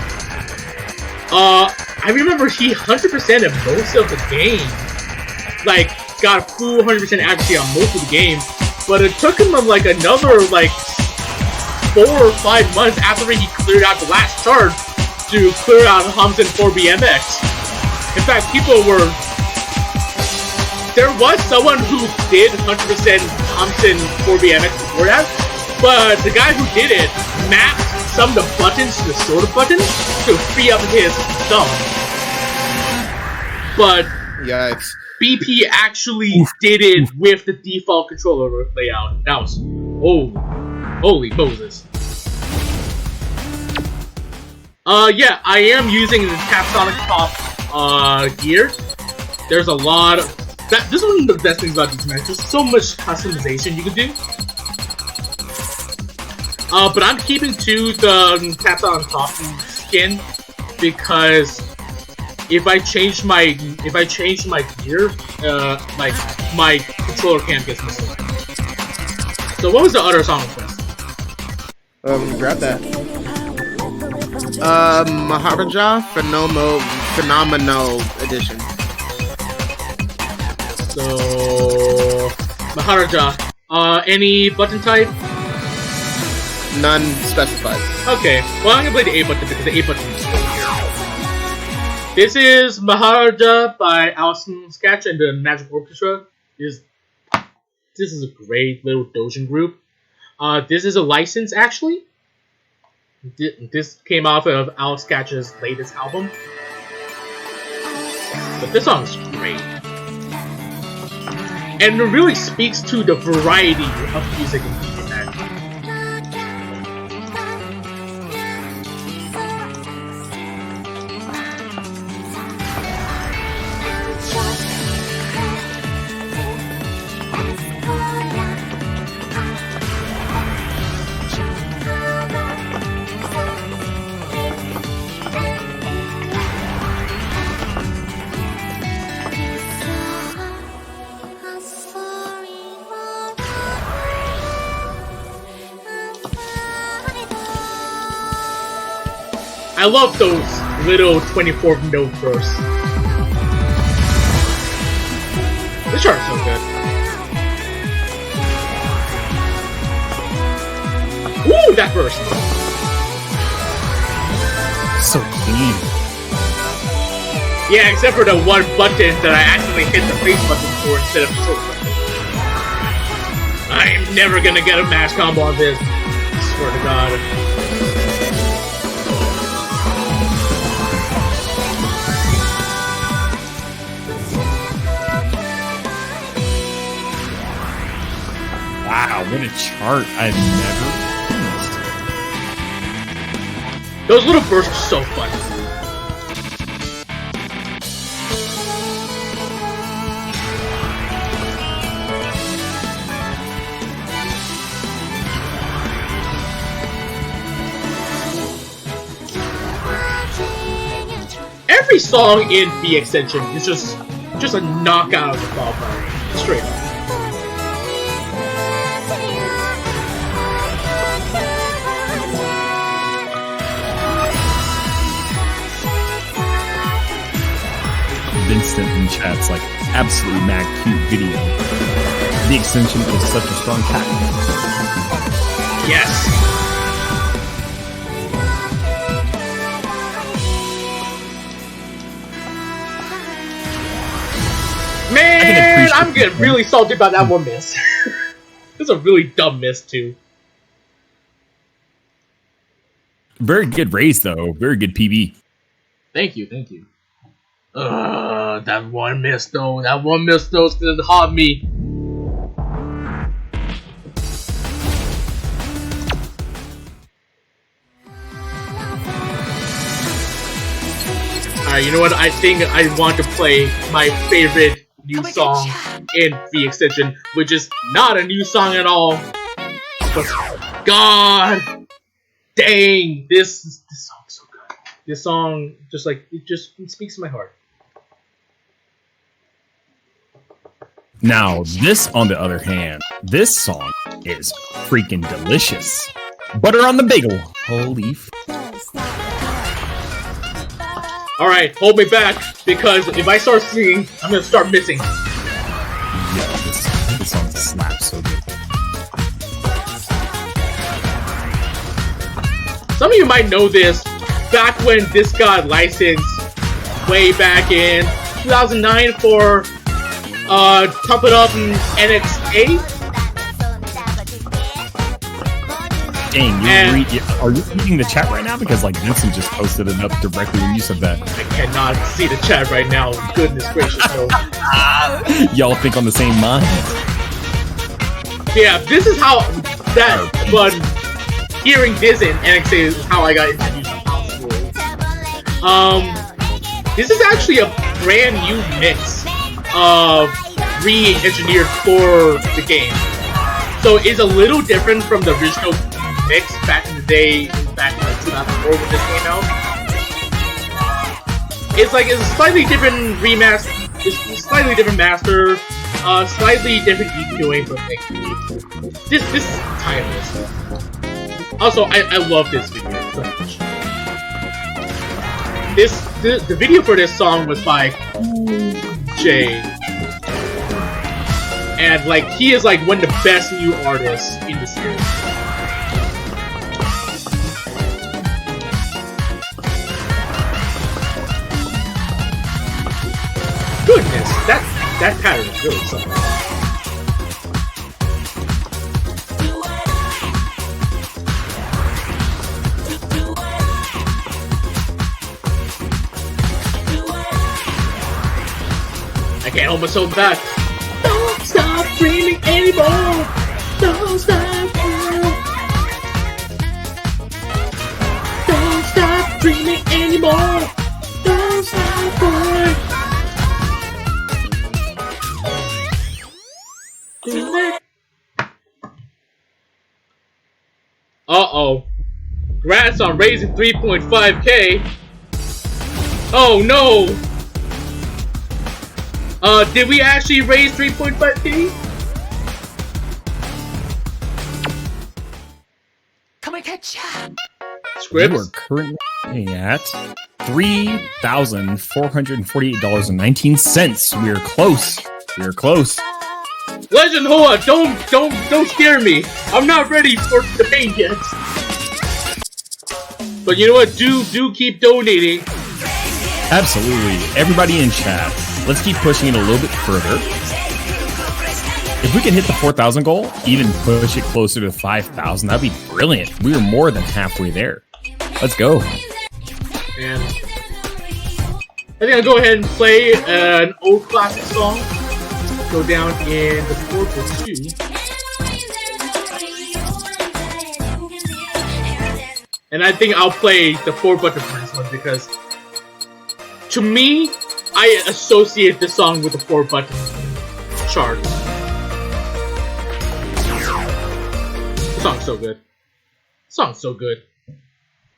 I remember he 100%ed most of the game. Like, got full 100% accuracy on most of the game. But it took him like another like 4 or 5 months after he cleared out the last chart to clear out Thompson 4 BMX. In fact, there was someone who did 100% Thompson 4 BMX before that, but the guy who did it mapped some of the buttons to the shoulder buttons to free up his thumb. But Yikes. BP actually did it with the default controller layout. That was holy Moses. Yeah, I am using the Capsonic Top gear. There's a lot of this is one of the best things about DJMAX. There's so much customization you can do. But I'm keeping to the Capsonic Top skin because if I change my gear, like my controller can't get missing. So what was the other song request? Grab that. Maharaja Phenomenal Edition. So Maharaja. Any button type? None specified. Okay. Well, I'm gonna play the A button because the A button is still here. This is Maharaja by Alison Sketch and the Magic Orchestra. This is a great little doujin group. This is a license actually. This came off of Alex Sketch's latest album. But this song is great. And it really speaks to the variety of music in DJMAX. I love those little 24th note bursts. This chart is so good. Woo, that burst! So clean. Yeah, except for the one button that I accidentally hit the face button for instead of the short button. I am never gonna get a mash combo on this. I swear to God. Wow, what a chart. I've never seen. Those little bursts are so fun. Every song in B Extension is just a knockout of the ballpark. Straight up. Vincent in chat's like absolutely mad cute video. The extension is such a strong pack. Yes. Man, I'm getting really salty about that one miss. This is a really dumb miss too. Very good raise though. Very good PB. Thank you, thank you. That one miss though. That one miss though is gonna haunt me. Alright, you know what? I think I want to play my favorite new song in the extension, which is not a new song at all. But God dang, this song is so good. This song it speaks to my heart. Now, this, on the other hand, this song is freaking delicious. Butter on the bagel. Holy f. Alright, hold me back, because if I start singing, I'm gonna start missing. Yeah, this song slaps so good. Some of you might know this, back when this got licensed way back in 2009 for Top It Up in NX8. Dang, are you reading the chat right now? Because like Vincent just posted it up directly when you said that. I cannot see the chat right now. Goodness gracious, no. Y'all think on the same mind. Yeah, this is how that. But hearing this in NX8 is how I got introduced to House Rules. This is actually a brand new mix re-engineered for the game, so it's a little different from the original mix back in the day, back in like 2004 when this came out. It's a slightly different remaster, it's slightly different master, slightly different EQing, but like this is timeless. Also, I love this video so much. The video for this song was by Jay. And like he is like one of the best new artists in the series. Goodness, that pattern is really something. I can't hold myself back. Don't stop dreaming anymore. Don't stop. Don't stop dreaming anymore. Don't stop, boy. Uh-oh. Congrats on raising 3.5K. Oh no. Did we actually raise 3.5K? Come and catch ya. We are Scrypts? currently at $3,448.19. We are close. We are close. Legend Hoa, don't scare me. I'm not ready for the pain yet. But you know what? Do keep donating. Absolutely. Everybody in chat, let's keep pushing it a little bit further. If we can hit the 4,000 goal, even push it closer to 5,000, that'd be brilliant. We are more than halfway there. Let's go. And I think I'll go ahead and play an old classic song. Go down in the 4+2. And I think I'll play the 4-button for this one because to me, I associate this song with the 4-button chart. The song's so good. The song's so good.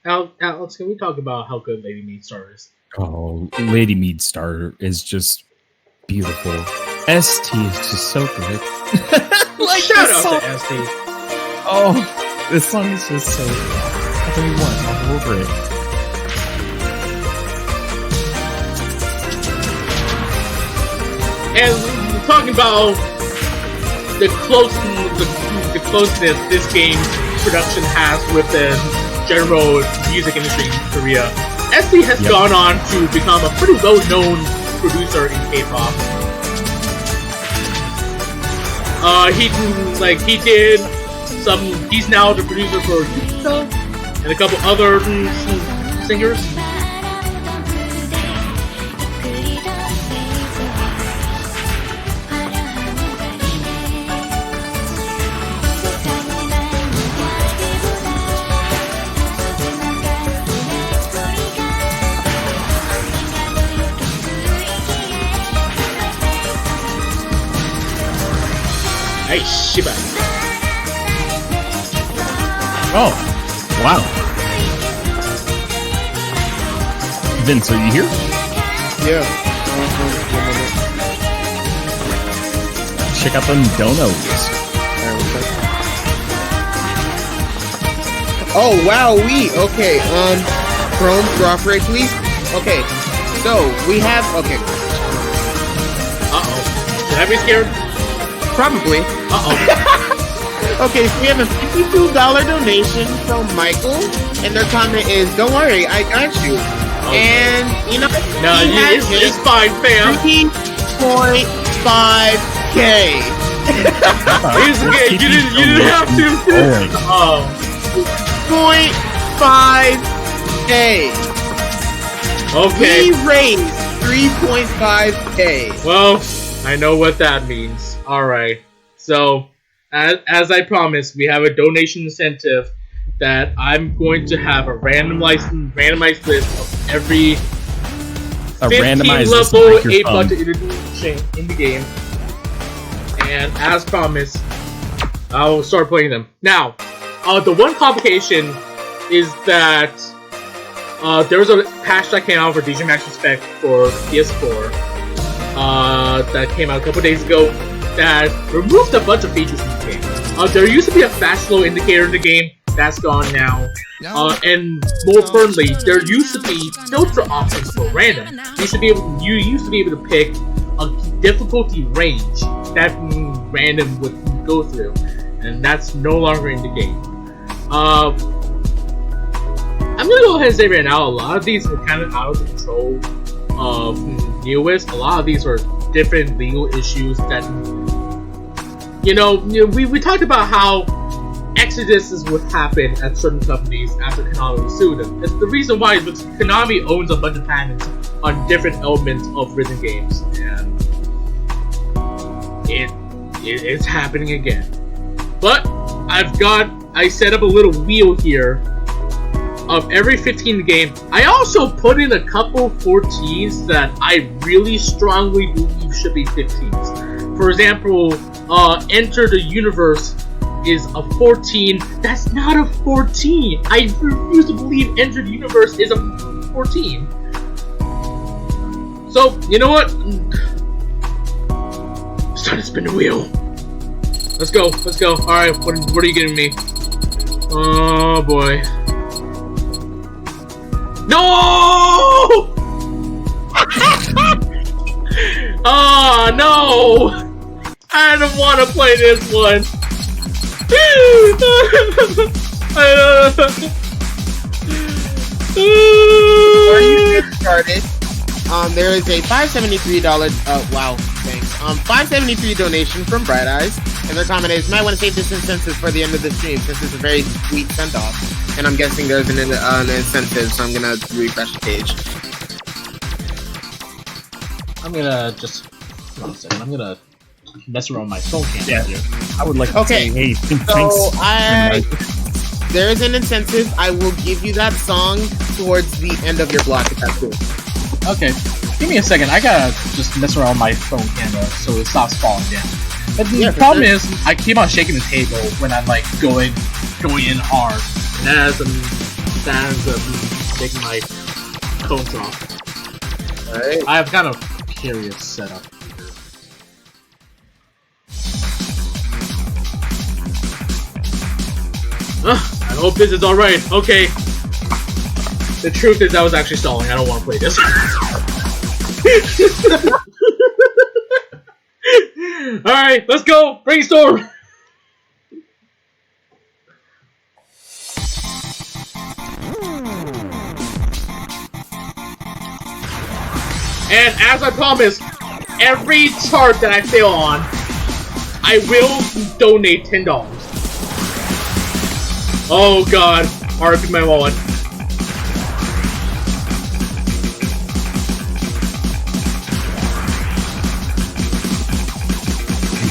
Alex, can we talk about how good Lady Mead Star is? Oh, Lady Mead Star is just beautiful. ST is just so good. Like shout out to ST. Oh, this song is just so good. How can we want all over it? And we're talking about the closeness this game's production has with the general music industry in Korea. ST has gone on to become a pretty well-known producer in K-pop. He's now the producer for Yukita and a couple other singers. Hey, Shiba. Oh, wow. Vince, are you here? Yeah. Check out them donos. Oh wow, okay. Chrome drop rate, please. Okay, so we have Should I be scared? probably. Okay, so we have a $52 donation from Michael, and their comment is, "Don't worry, I got you." Okay. And you know, No, it's fine, fam. 3.5K. It's okay. You didn't have to. 0.5K. Okay. We raised 3.5K. Well, I know what that means. All right. So, as I promised, we have a donation incentive that I'm going to have a randomized list of every 15 level 8 button in the game. And as promised, I'll start playing them. Now, the one complication is that there was a patch that came out for DJMAX Respect for PS4 that came out a couple days ago that removed a bunch of features from the game. There used to be a fast slow indicator in the game. That's gone now. And more importantly, there used to be filter options for random. You used to be able to pick a difficulty range that random would go through, and that's no longer in the game. I'm gonna go ahead and say right now, a lot of these were kind of out of the control of Neowist. A lot of these were different legal issues that, we talked about how exoduses would happen at certain companies after Konami sued them. And the reason why is because Konami owns a bunch of patents on different elements of rhythm games, and it's happening again. But I set up a little wheel here of every 15 game. I also put in a couple 14s that I really strongly believe should be 15s. For example, Enter the Universe is a 14. That's not a 14. I refuse to believe Enter the Universe is a 14. So, you know what? Start to spin the wheel. Let's go. Alright, what are you giving me? Oh boy. No! Oh no! I don't want to play this one. Before you get started, there is a $573 $573 donation from Bright Eyes, and their comment is, "Might want to save this incentive for the end of the stream since it's a very sweet send off." And I'm guessing there's an incentive, so I'm gonna refresh the page. I'm gonna just hold on a second. I'm gonna mess around with my phone camera here. I would like to say, hey, So there is an incentive. I will give you that song towards the end of your block if that's cool. Okay, give me a second. I gotta just mess around with my phone camera so it stops falling down. But the problem is, I keep on shaking the table when I'm like going in hard. And that ends up making my phone drop. Alright. I have kind of precarious setup here. I hope this is alright. Okay. The truth is I was actually stalling. I don't want to play this. Alright, let's go! Brainstorm! And as I promised, every chart that I fail on, I will donate $10. Oh god, RIP my wallet.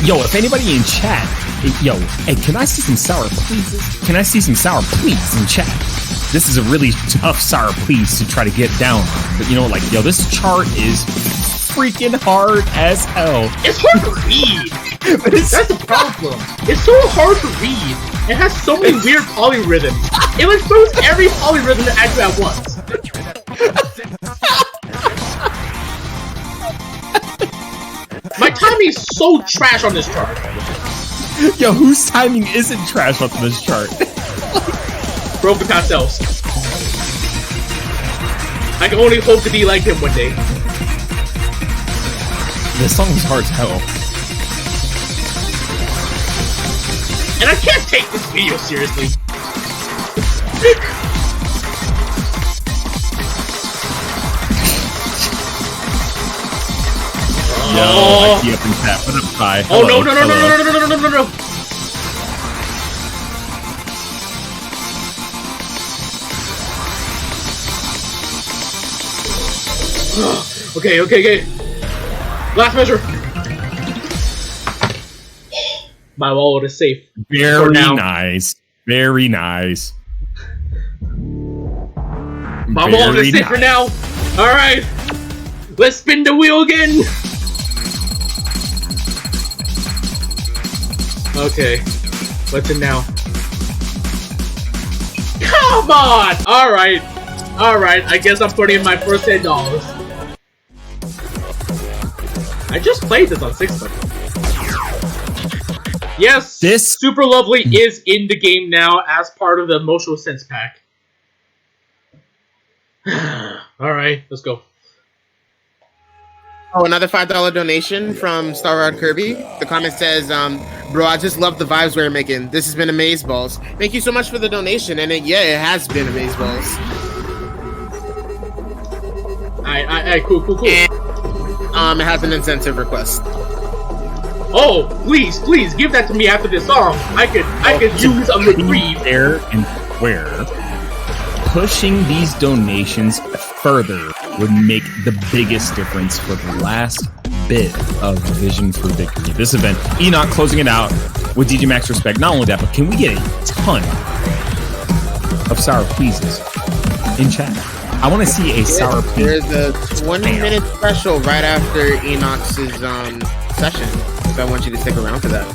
Yo, if anybody in chat, hey, can I see some sour pleases? Can I see some sour please in chat? This is a really tough sour please to try to get down. But you know, this chart is freaking hard as hell. It's hard to read. But That's the problem. It's so hard to read. It has so many weird polyrhythms. It like throws every polyrhythm at you at once. My timing is so trash on this chart. Yo, whose timing isn't trash on this chart? Broken pastels. I can only hope to be like him one day. This song is hard as hell. And I can't take this video seriously. Yo, I see up in chat. What up, Kai? Oh Hello, no. Okay. Last measure. My wallet is safe. Very nice. Very nice. My wallet is safe for now. Alright. Let's spin the wheel again. Okay. What's it now? Come on! Alright. I guess I'm putting in my first $10. I just played this on 6-button. Yes, This Super Lovely is in the game now as part of the Emotional Sense Pack. Alright, let's go. Oh, another $5 donation from Star Rod Kirby. The comment says, bro, I just love the vibes we're making. This has been Amazeballs. Thank you so much for the donation. And it has been Amazeballs. Alright, cool. And, it has an incentive request. Oh, please, give that to me after this song. I could use a reprieve. There and where pushing these donations further would make the biggest difference for the last bit of Vision for Victory. This event, Enoch closing it out with DJMAX Respect. Not only that, but can we get a ton of sour pleases in chat? I want to see a sour please. There's a 20-minute special right after Enoch's session. So I want you to stick around for that.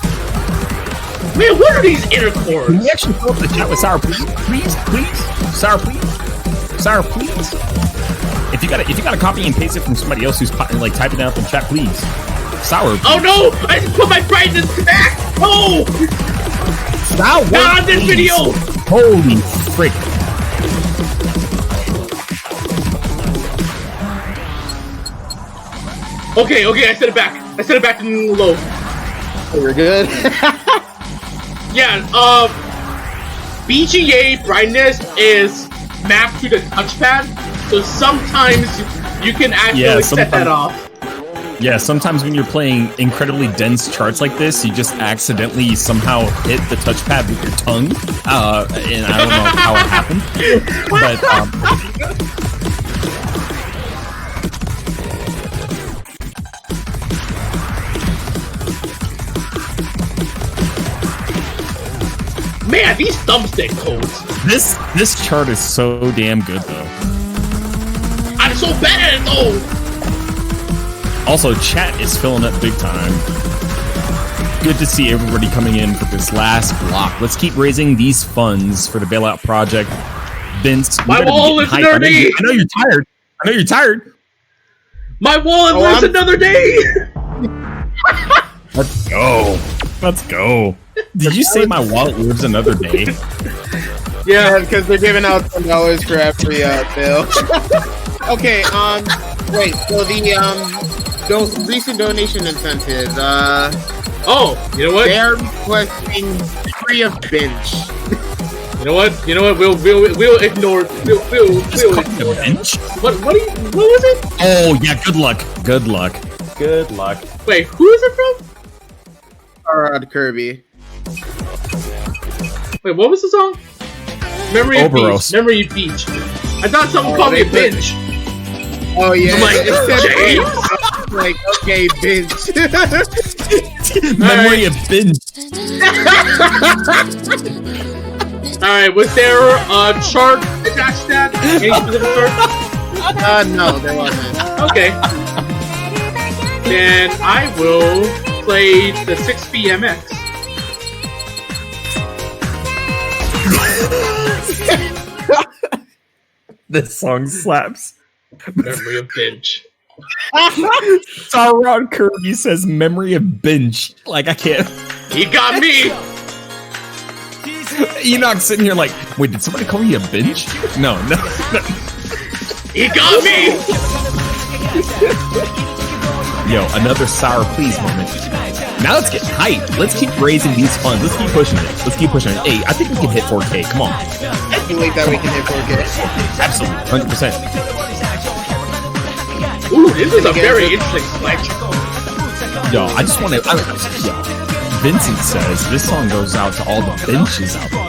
Man, what are these inner chords? Can we actually fill up the chat with sour please? Please? Sour please? Sour please? If you gotta copy and paste it from somebody else who's like typing it up in chat, please. Sour please. Oh no! I just put my brightness back! Oh! Sour Not on this video! Holy frick. Okay, I set it back. I set it back to low. We're good. Yeah, BGA brightness is mapped to the touchpad, so sometimes you can actually set that off. Yeah, sometimes when you're playing incredibly dense charts like this, you just accidentally somehow hit the touchpad with your tongue, and I don't know how it happened, but man, these thumbstick codes. This chart is so damn good though. I'm so bad at it though. Also, chat is filling up big time. Good to see everybody coming in for this last block. Let's keep raising these funds for the bailout project. Vince, my wall is nerdy. I know you're tired. My wallet lives another day. Let's go. Did you say my wallet lives another day? Yeah, because they're giving out $10 for every fail. Okay, wait, so the recent donation incentives, oh, you know what? They are requesting free of bench. You know what? We'll ignore. We'll ignore bench. What was it? Oh yeah, good luck. Wait, who is it from? Rod Kirby. Wait, what was the song? Memory of Beach. I thought someone called me a binge. Oh yeah. I'm like, James? Like, okay, binge. Memory of binge. Alright, was there a chart attached to that? Any specific chart? No, there wasn't. Okay. Then I will played the 6BMX. This song slaps. Memory of binge. Sauron Kirby says memory of binge. Like, I can't. He got me! Enoch's sitting here like, wait, did somebody call me a binge? No. He got me! Yo, another sour please moment. Now let's get hype. Let's keep raising these funds. Let's keep pushing it. Hey, I think we can hit 4K. Come on. I believe that we can hit 4K. Absolutely. 100%. Ooh, this is a very interesting selection. Yo, I just want to... Vincent says this song goes out to all the benches out there.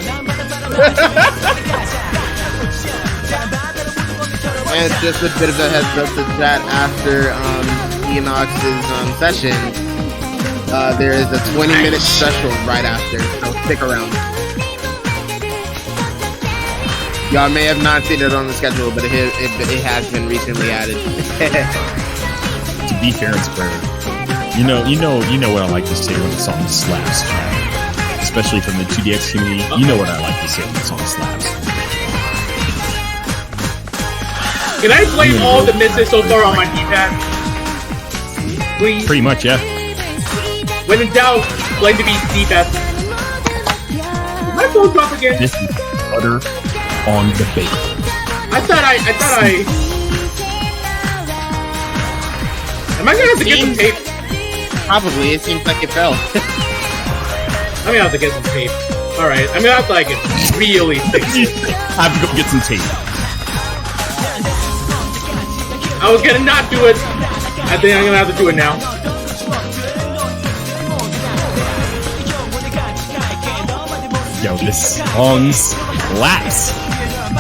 And just a bit of a heads up to that after Enox's session, there is a 20-minute special right after, so stick around. Y'all may have not seen it on the schedule, but it has been recently added. To be fair and square, you know what I like to say when the song slaps, especially from the 2DX community. You know what I like to say when the song slaps. Can I blame all the misses so far on my D-pad? Please? Pretty much, yeah. When in doubt, blame the D-pad. Did my phone drop again? This is butter on the bacon. I thought I... Am I gonna have to get some tape? Probably, it seems like it fell. I'm gonna have to get some tape. Alright, I'm gonna have to like really fix it. I have to go get some tape. I was gonna not do it. I think I'm gonna have to do it now. Yo, this song slaps.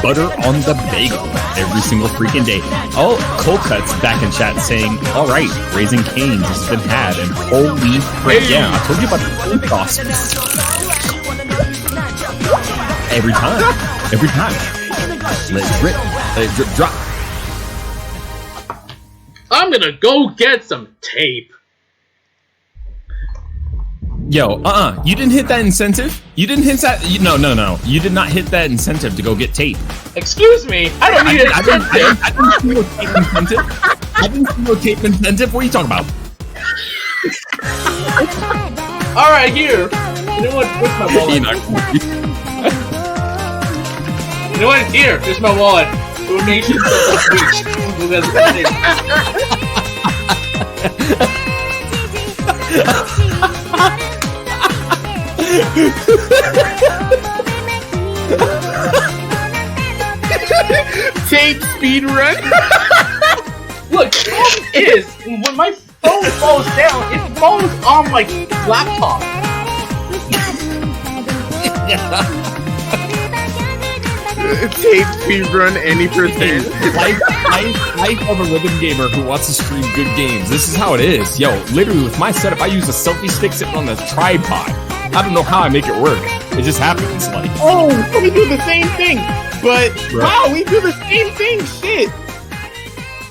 Butter on the bagel every single freaking day. Oh, Cold Cuts back in chat saying, all right, Raising Cane's has been had, and holy frick, yeah, I told you about the cold toss. Every time. Let it drip, drop. I'm gonna go get some tape. Yo, you didn't hit that incentive? You didn't hit that? No. You did not hit that incentive to go get tape. Excuse me, I don't need an incentive. I didn't see no tape incentive. I didn't see no tape incentive. What are you talking about? Alright, here. You know what? Where's my wallet? You know what? Here, here's my wallet. Donations of the Tape speed run. Look, the problem is when my phone falls down, it falls on my laptop. Tape speed run any percent. Life of a rhythm gamer who wants to stream good games. This is how it is. Yo, literally with my setup, I use a selfie stick sitting on the tripod. I don't know how I make it work. It just happens. Like, oh, we do the same thing. But wow, we do the same thing. Shit.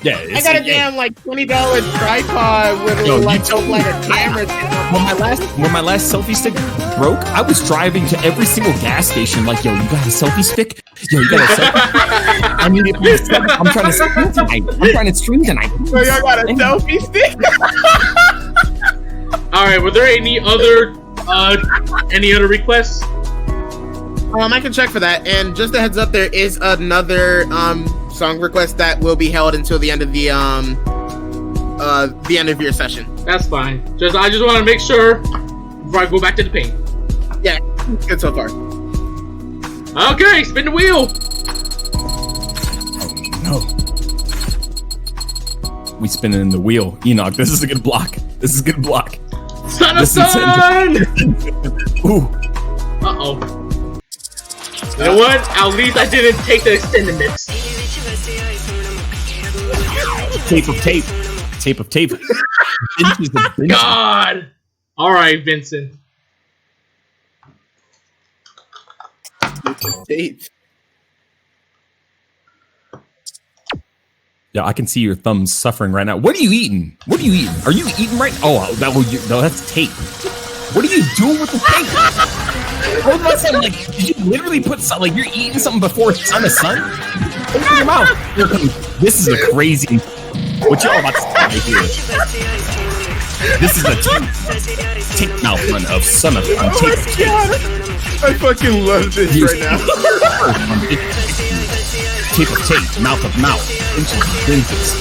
Yeah, I got a damn like $20 tripod with a camera. When my last selfie stick broke, I was driving to every single gas station like, yo, you got a selfie stick? Yo, you got a selfie stick? I need it. I'm trying to stream tonight. So y'all got a selfie stick? Alright, were there any other requests? I can check for that. And just a heads up, there is another song request that will be held until the end of the end of your session. That's fine. I just want to make sure before I go back to the paint. Yeah, good so far. Okay, spin the wheel. Oh no. We spinning the wheel. Enoch, this is a good block. Son of sun! Ooh. Uh-oh. You know what? At least I didn't take the extended mix. Tape of tape. God! Alright, Vincent. Tape. Yeah, I can see your thumbs suffering right now. What are you eating? What are you eating? Are you eating right? Oh, no, that's tape. What are you doing with the tape? I was about to say, like, did you literally put something, like, you're eating something before it's on the sun? Open your mouth. This is a crazy, what y'all about to say here. This is a tape mouth run of Son of on tape. I fucking love this right now. Tape of tape, mouth of mouth, inches of inches.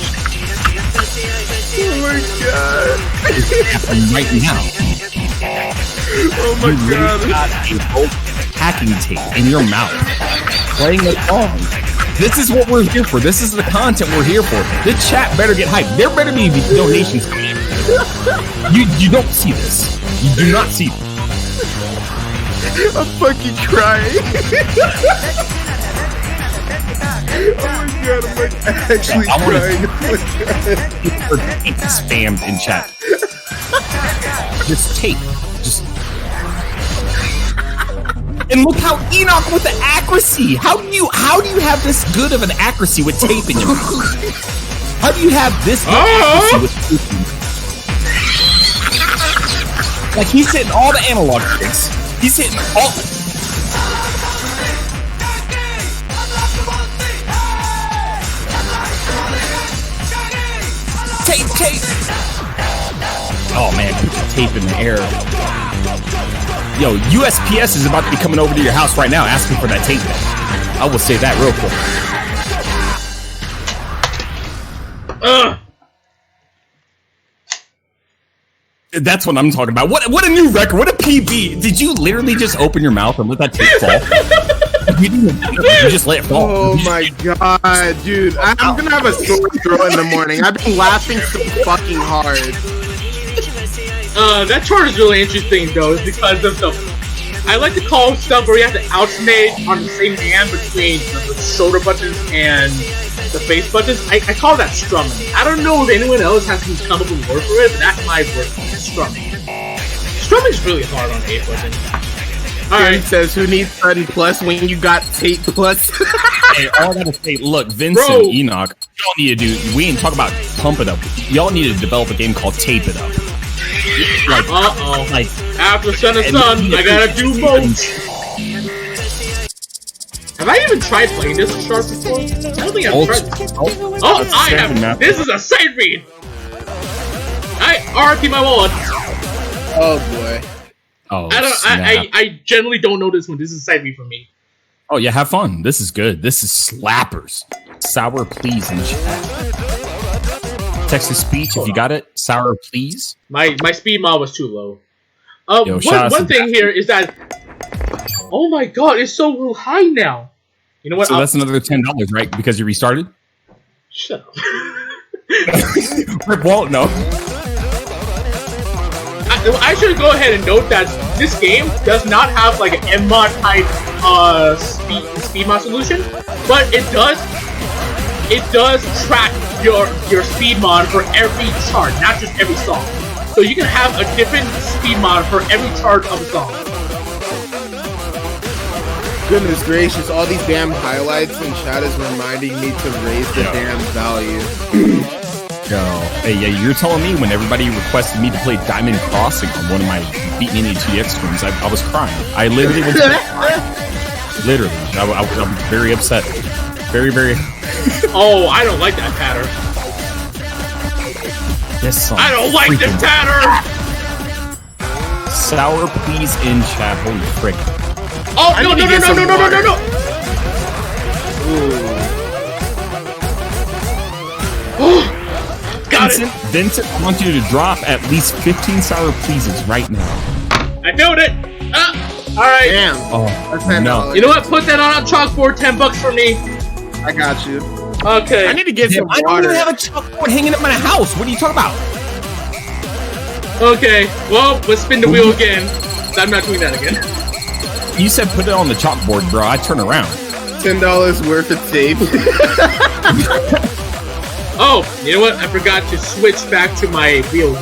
Oh my god. It's happening right now. Oh my god. You got a whole packing tape in your mouth, playing a song. This is what we're here for. This is the content we're here for. The chat better get hyped. There better be donations coming in. You don't see this. You do not see this. I'm fucking crying. Oh my god, I'm like actually crying. It's spammed in chat. Just tape. Just. And look how Enoch with the accuracy. How do you have this good of an accuracy with tape in your mouth? How do you have this good accuracy with tape? Like he's hitting all the analog tricks. He's hitting all. Tape. Oh man, put your tape in the air. Yo, USPS is about to be coming over to your house right now asking for that tape. I will say that real quick. That's what I'm talking about. What a new record. What a PB. Did you literally just open your mouth and let that tape fall? You just let it fall. Oh my god, dude. I'm gonna have a sore throat in the morning. I've been laughing so fucking hard. That chart is really interesting though, because of the. I like to call stuff where you have to alternate on the same hand between the shoulder buttons and the face buttons. I call that strumming. I don't know if anyone else has some come up with a word for it, but that's my word for it. Strumming. Strumming's really hard on A button. Alright. Says who needs button plus when you got tape plus? Hey, all I gotta say, look, Vincent, Bro. Enoch, y'all need to do. We ain't talk about pump it up. Y'all need to develop a game called Tape It Up. Like, like after Son of Sun, I gotta do both. Have I even tried playing this with Sharp before? I don't think I've tried this. I have. This is a sight read. RP my wallet. Oh boy. Oh, I generally don't know this one. This is a sight read for me. Oh yeah, have fun. This is good. This is slappers. Sour please in chat. Text to speech if you got it. Sour please. My speed mod was too low. One thing here is that. Oh my god, it's so high now. You know what? So that's another $10, right? Because you restarted. Shut up. Rip Walt, no. I should go ahead and note that this game does not have like an M-mod type speed mod solution, but it does track your speed mod for every chart, not just every song. So you can have a different speed mod for every chart of a song. Goodness gracious, all these damn highlights in chat is reminding me to raise the damn value. Yo, hey, yeah, you're telling me when everybody requested me to play Diamond Crossing on one of my Beat Mania 2X streams, I was crying. I literally was literally. I was very upset. Very, very. Oh, I don't like that pattern. This song. I don't like this pattern. Sour please in chat. Holy frick. Oh, no. Vincent, I want you to drop at least 15 sour pleases right now. I know it. Alright. Damn. Oh, that's $10. No. You know what? Put that on a chalkboard, $10 for me. I got you. Okay. I need to get some I water. don't even have a chalkboard hanging at my house. What are you talking about? Okay. Well, let's spin the wheel again. I'm not doing that again. You said put it on the chalkboard, bro. I turn around. $10 worth of tape. Oh, you know what? I forgot to switch back to my wheel.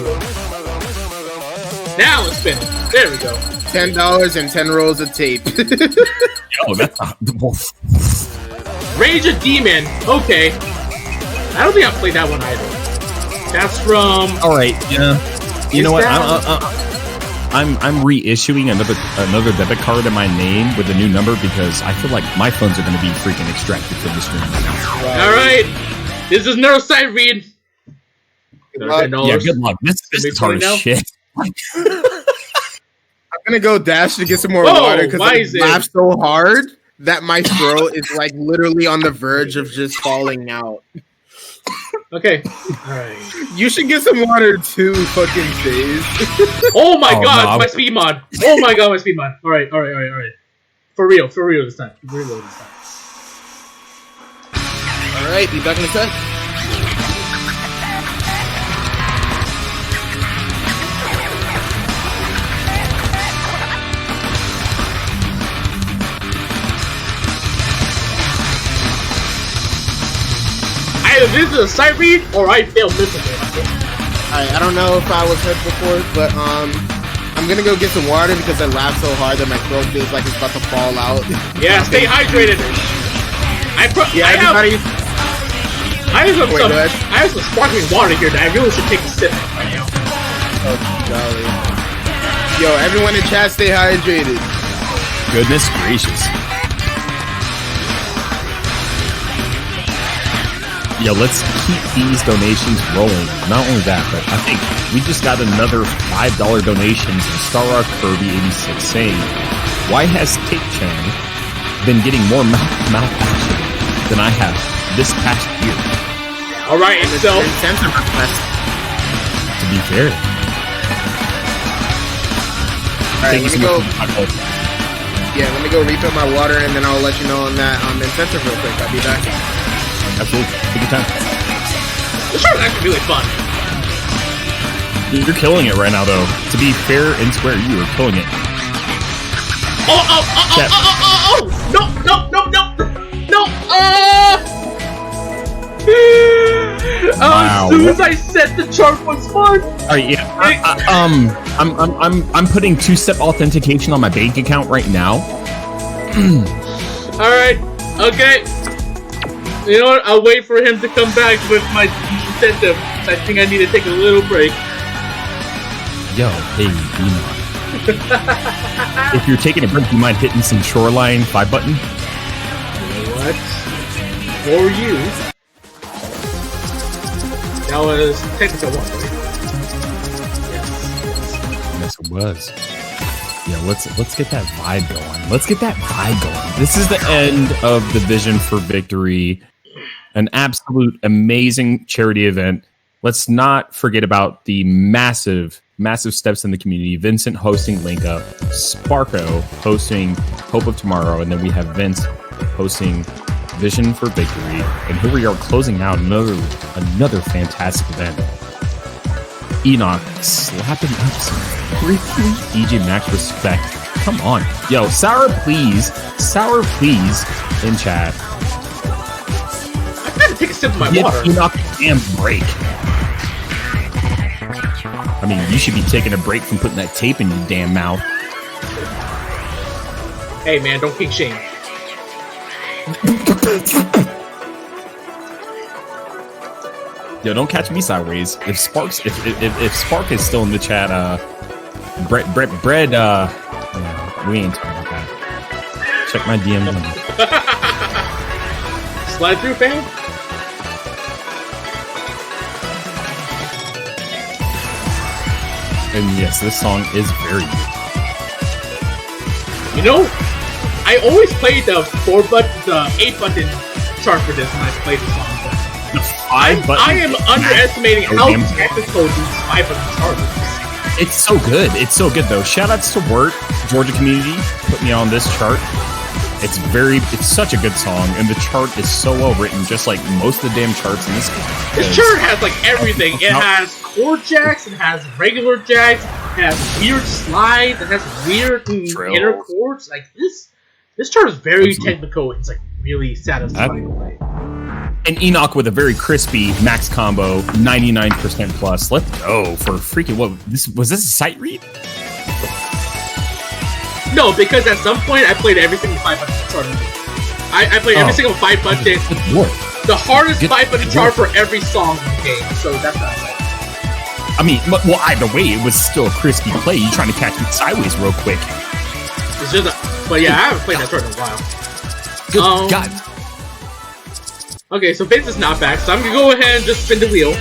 Now let's spin it. There we go. $10 and 10 rolls of tape. Yo, that's Rage of Demon. Okay. I don't think I've played that one either. That's from. All right, yeah. You know what? I'm reissuing another debit card in my name with a new number because I feel like my funds are going to be freaking extracted from the stream right now. All right, this is no side read. Yeah, good luck. This is hard as shit. I'm gonna go dash to get some more water because I laughed so hard that my throat is like literally on the verge of just falling out. Okay. Alright. You should get some water too, fucking phase. Oh my god, my speed mod. Oh my god, my speed mod. Alright. For real this time. Alright, you back in the set? Either this is a sight read or I failed miserably. Alright, I don't know if I was hurt before, but I'm gonna go get some water because I laughed so hard that my throat feels like it's about to fall out. Yeah, stay hydrated. I have some sparkling water here that I really should take a sip of right now. Oh, golly. Yo, everyone in chat, stay hydrated. Goodness gracious. Yo, let's keep these donations rolling. Not only that, but I think we just got another $5 donations from Star Rock Kirby 86 saying, why has Cake Chang been getting more mouth action than I have this past year? Alright, so to be fair. Alright, let me go. Yeah, let me go refill my water and then I'll let you know on that incentive real quick. I'll be back. Absolutely. Take your time. This short is actually really fun. You're killing it right now, though. To be fair and square, you are killing it. Oh! No! Wow. As soon as I said the chart was fun. All right, yeah. I'm putting two-step authentication on my bank account right now. All right. Okay. You know what? I'll wait for him to come back with my incentive. I think I need to take a little break. Yo, hey, if you're taking a break, you mind hitting some Shoreline 5 button? You know what? For you. That was technical one, right? Yes, it was. Yeah, let's get that vibe going. This is the end of the Vision for Victory. An absolute amazing charity event. Let's not forget about the massive steps in the community. Vincent hosting Link Up, Sparko hosting Hope of Tomorrow, and then we have Vince hosting Vision for Victory. And here we are closing out another fantastic event. Enoch slapping up some freaking DJMAX respect. Come on. Yo, Sour please in chat. I gotta take a sip of my water. Enoch a damn break. I mean, you should be taking a break from putting that tape in your damn mouth. Hey man, don't kick shame. Yo, don't catch me sideways. If Spark is still in the chat, bread, yeah, we ain't talking about that. Check my DM. Slide through, fam. And yes, this song is very good. You know, I always played the 8-button chart for this when I played the song. The 5-button. I am underestimating how technical these 5-button charts are. It's so good. It's so good though. Shoutouts to Wirt, Georgia community, put me on this chart. It's such a good song, and the chart is so well written, just like most of the damn charts in this game. This chart has like everything. It has chord jacks, it has regular jacks, it has weird slides, it has weird inner chords. Like this chart is very technical. It's like really satisfying. And Enoch with a very crispy max combo, 99% plus. Let's go for freaking what? Was this a sight read? No, because at some point I played every single 5-button chart. I played every single 5-button. the hardest 5-button chart for every song in the game. So that's not right. I mean, well, either way, it was still a crispy play. You trying to catch me sideways real quick. It's just but yeah, I haven't played that chart in a while. Good God. Okay, so Vince is not back, so I'm gonna go ahead and just spin the wheel.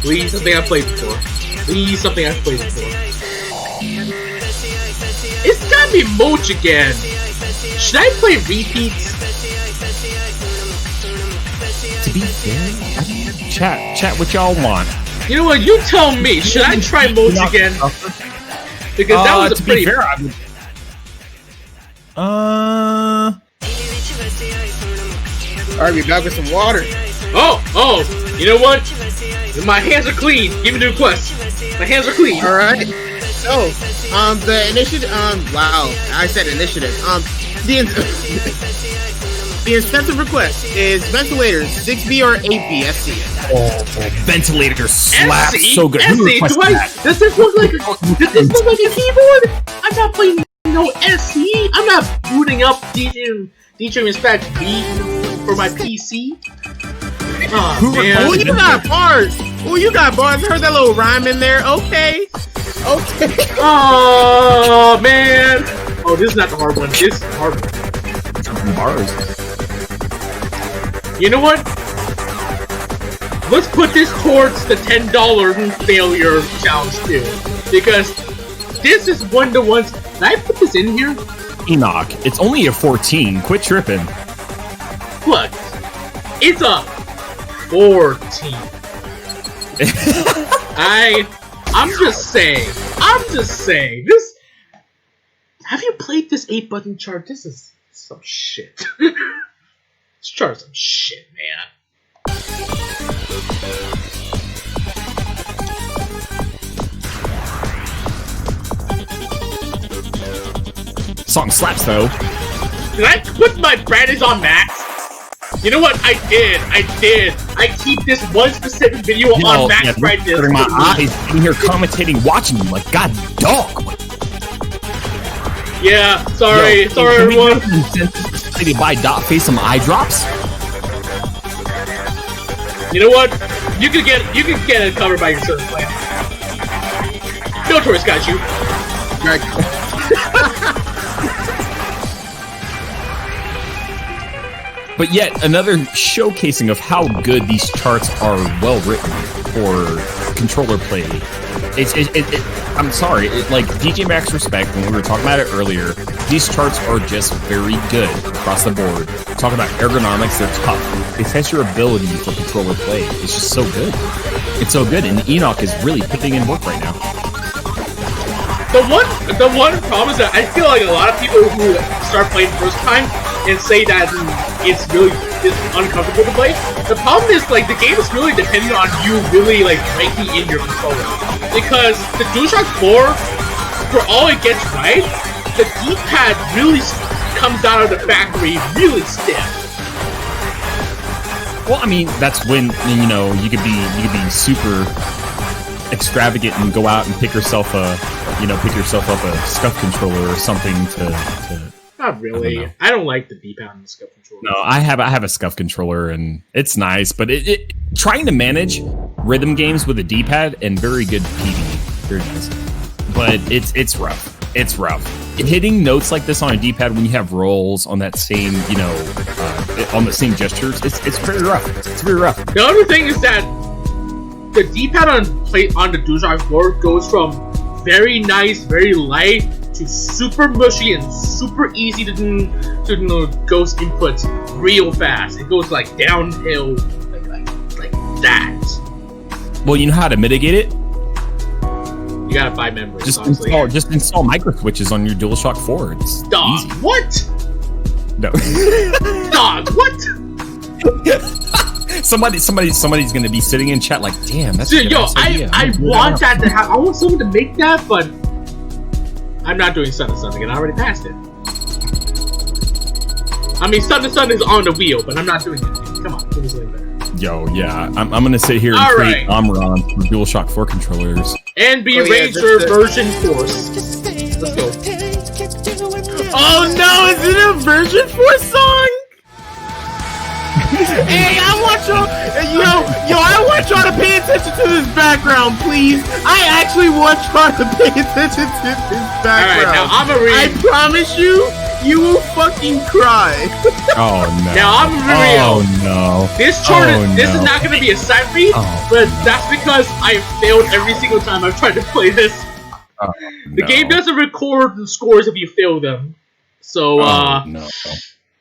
Please, something I've played before. Please, something I've played before. It's gotta be Moch again. Should I play repeats? To be fair, chat what y'all want. You know what? You tell me. Should I try Moch again? Because that was a pretty. To be fair, I would. Alright, we back with some water. Oh, you know what? My hands are clean. Give me the request. My hands are clean. Alright. So, the initiative, wow, I said initiative. The incentive request is ventilators, 6B or 8B, SC. Oh, ventilator slap so good. Does this look like a keyboard? I'm not playing no SC. I'm not booting up DJMAX B for my PC. Oh, man. Oh, you got bars. Oh, you got bars. I heard that little rhyme in there. Okay. Oh, man. Oh, this is not the hard one. This is the hard one. Bars. You know what? Let's put this towards the $10 failure challenge too, because this is one of the ones. Can I put this in here? Enoch, it's only a 14. Quit tripping. Look, it's a 14. I'm just saying. This. Have you played this 8-button chart? This is some shit. This chart's some shit, man. Song slaps though. Did I put my brandings on max? You know what? I did. I keep this one specific video on max brightness. My eyes in here commentating, watching you like god dog. Yeah, sorry everyone. Maybe buy dot face some eye drops. You know what? You can get it covered by your service plan. No tourist got you. But yet another showcasing of how good these charts are well written for controller play. I'm sorry, like DJMAX respect, when we were talking about it earlier, these charts are just very good across the board. Talking about ergonomics, they're tough. They test your ability for controller play. It's just so good. It's so good, and Enoch is really putting in work right now. The one problem is that I feel like a lot of people who start playing the first time and say that it's uncomfortable to play. The problem is like the game is really dependent on you really like breaking in your controller, because the DualShock 4, for all it gets right, the D-pad really comes out of the factory really stiff. Well, I mean that's when you could be super extravagant and go out and pick yourself up a scuff controller or something to Not really. I don't like the D-pad on the scuff controller. No, I have a scuff controller and it's nice, but it trying to manage rhythm games with a D-pad and very good PD, very nice. But it's rough. It's rough. Hitting notes like this on a D-pad when you have rolls on that same, on the same gestures, it's very rough. It's very rough. The other thing is that the D-pad on the DualShock 4 goes from very nice, very light to super mushy and super easy to ghost inputs real fast. It goes like downhill like that. Well, you know how to mitigate it? You gotta buy memory. Just install micro switches on your DualShock 4. It's Dog, easy. What? No. Dog, what? Somebody's gonna be sitting in chat like, damn, that's a nice idea. I want that to happen. I want someone to make that, but I'm not doing Sun to Sun again. I already passed it. I mean, Sun to Sun is on the wheel, but I'm not doing it. Come on, give me something better. Yo, yeah, I'm gonna sit here and create Omron for DualShock 4 controllers. And be Ranger version Force. Let's go. Oh no, is it a Virgin Force song? Hey, I want y'all, I want y'all to pay attention to this background, please. I actually want y'all to pay attention to this background. Alright, now I'm gonna read. I promise you, you will fucking cry. Oh no. Now I'm real. Oh no. This chart this is not gonna be a side read, but that's because I failed every single time I've tried to play this. The game doesn't record the scores if you fail them. So no.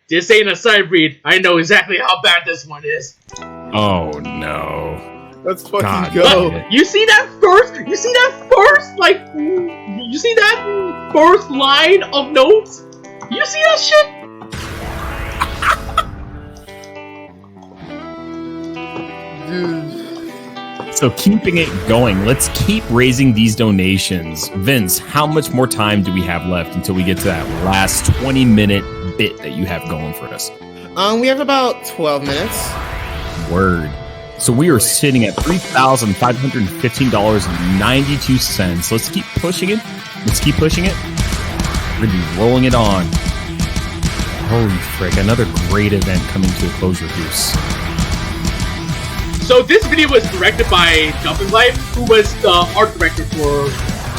This ain't a side read. I know exactly how bad this one is. Oh no. Let's fucking God, go. man. You see that first first line of notes? You see that shit? So keeping it going, let's keep raising these donations. Vince, how much more time do we have left until we get to that last 20-minute bit that you have going for us? We have about 12 minutes. Word. So we are sitting at $3,515.92. Let's keep pushing it. Let's keep pushing it. We're gonna be rolling it on. Holy frick, another great event coming to a closure here. So this video was directed by Dumping Life, who was the art director for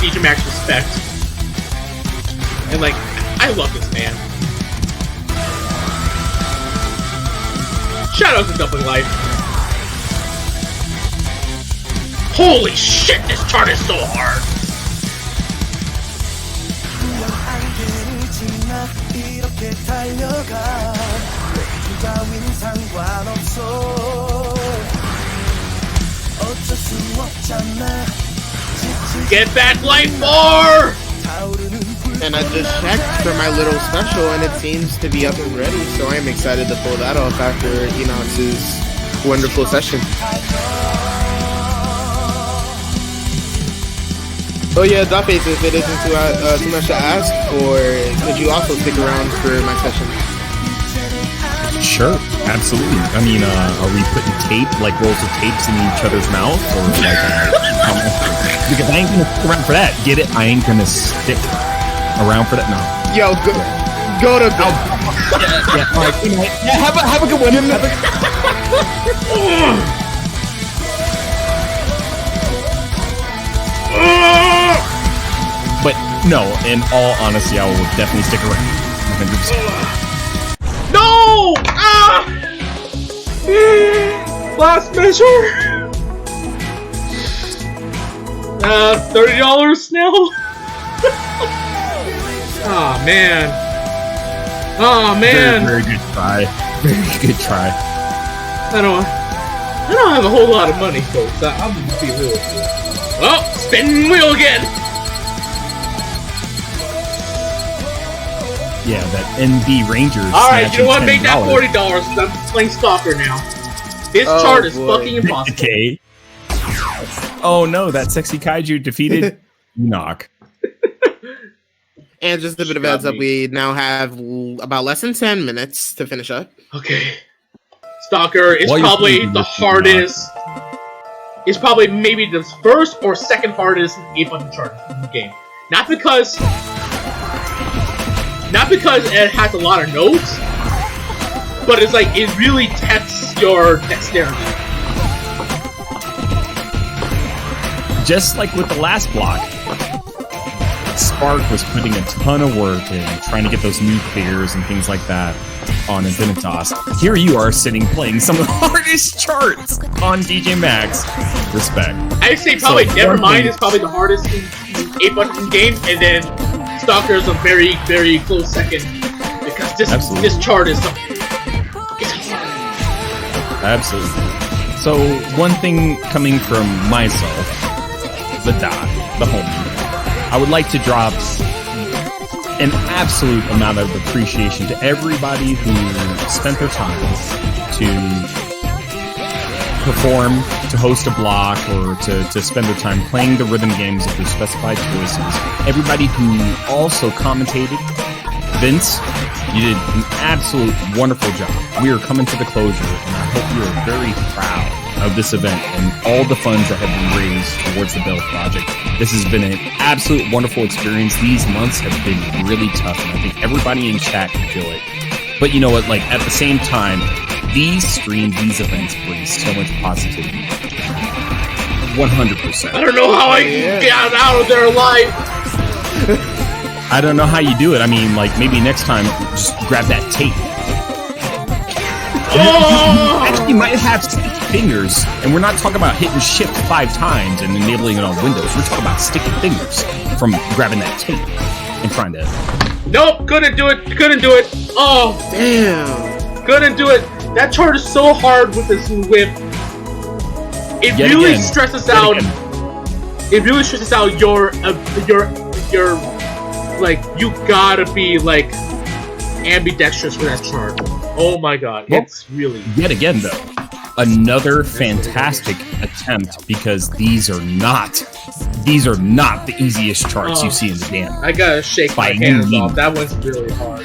DJMAX Respect. And like, I love this man. Shout out to Dumping Life. Holy shit, this chart is so hard! Get back, Life 4! And I just checked for my little special, and it seems to be up and ready, so I am excited to pull that off after Enox's wonderful session. Oh yeah, Dotface, if it isn't too much to ask, or could you also stick around for my session? Sure, absolutely. I mean, are we putting tape, like rolls of tapes in each other's mouth, or like? Because I ain't gonna stick around for that. Get it? I ain't gonna stick around for that. No. Yo, go to bed. Yeah. All right. Yeah. Have a good one. But no, in all honesty, I will definitely stick around. 100%. No! Ah! Last measure. $30 now. Oh man. Oh man. Very good try. Very good try. I don't have a whole lot of money, folks. I'm gonna be real. Oh, spin wheel again. Yeah, that NB Rangers. All right, you know what? Make that $40 because I'm playing Stalker now. This chart is fucking impossible. Okay. Oh no, that sexy kaiju defeated Enoch. And just a bit of heads up, we now have about less than 10 minutes to finish up. Okay. Stalker is probably the hardest. It's probably maybe the first or second hardest 8-button chart in the game. Not because it has a lot of notes, but it's like it really tests your dexterity. Just like with the last block, Spark was putting a ton of work in trying to get those new figures and things like that on Infinitas. Here you are sitting playing some of the hardest charts on DJMAX. Respect. I'd say probably Nevermind is probably the hardest 8-button game, and then Stalker is a very, very close second because this chart is something. Absolutely. So one thing coming from myself, the homie, I would like to drop an absolute amount of appreciation to everybody who spent their time to perform, to host a block, or to spend their time playing the rhythm games of their specified choices. Everybody who also commentated. Vince, you did an absolute wonderful job. We are coming to the closure, and I hope you are very proud of this event and all the funds that have been raised towards the Bell Project. This has been an absolute wonderful experience. These months have been really tough, and I think everybody in chat can feel it. But you know what? Like, at the same time, these streams, these events bring so much positivity. 100%. I don't know how I got out of there alive. I don't know how you do it. I mean, like, maybe next time, just grab that tape. You actually might have sticky fingers, and we're not talking about hitting shift 5 times and enabling it on Windows. We're talking about sticky fingers from grabbing that tape and trying to... Nope, couldn't do it. Oh, Damn. Couldn't do it. That chart is so hard with this whip. It Yet really again. stresses out. It really stresses out your like, you gotta be like ambidextrous for that chart. Oh my god, Well, it's really... Yet again, though, another fantastic attempt, because these are not the easiest charts you see in the game. I gotta shake my By any hands means. off. That one's really hard.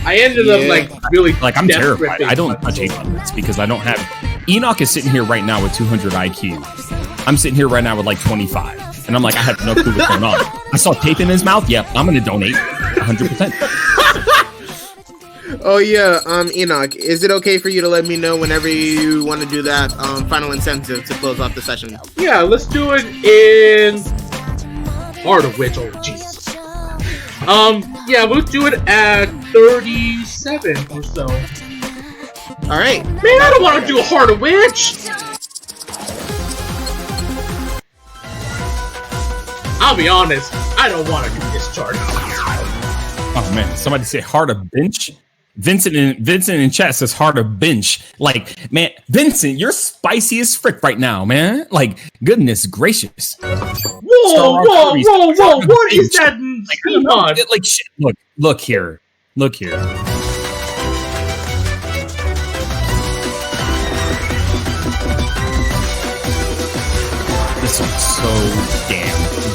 I ended up like really Like, I'm death terrified. gripping I don't my touch soul. 800s because I don't have... Enoch is sitting here right now with 200 IQ. I'm sitting here right now with like 25. And I'm like, I have no clue what's going on. I saw tape in his mouth. Yep, I'm going to donate 100%. Oh yeah, Enoch, is it okay for you to let me know whenever you want to do that final incentive to close off the session? Yeah, let's do it in Heart of Witch. Oh Jesus. Yeah, we'll do it at 37 or so. All right. Man, I don't want to do a Heart of Witch. I'll be honest, I don't want to do this chart. Oh man, somebody say heart of bench. Vincent in chat says heart of bench. Like, man, Vincent, you're spicy as frick right now, man. Like, goodness gracious. Whoa! What is that? Come on. Like, shit. Look here. This is so damn good.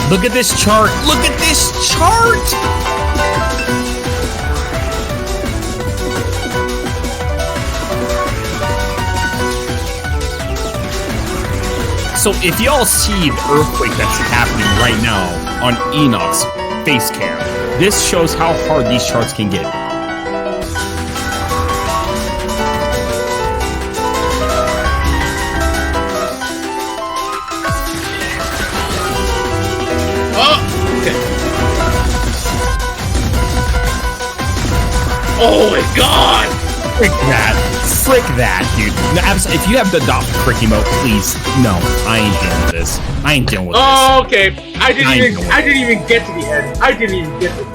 Look at this chart. So if y'all see the earthquake that's happening right now on Enoch's face cam, this shows how hard these charts can get. Oh my god! Frick that, dude. No, if you have the dot frick emote, please. No, I ain't dealing with this. Oh, okay. I didn't even get to the end.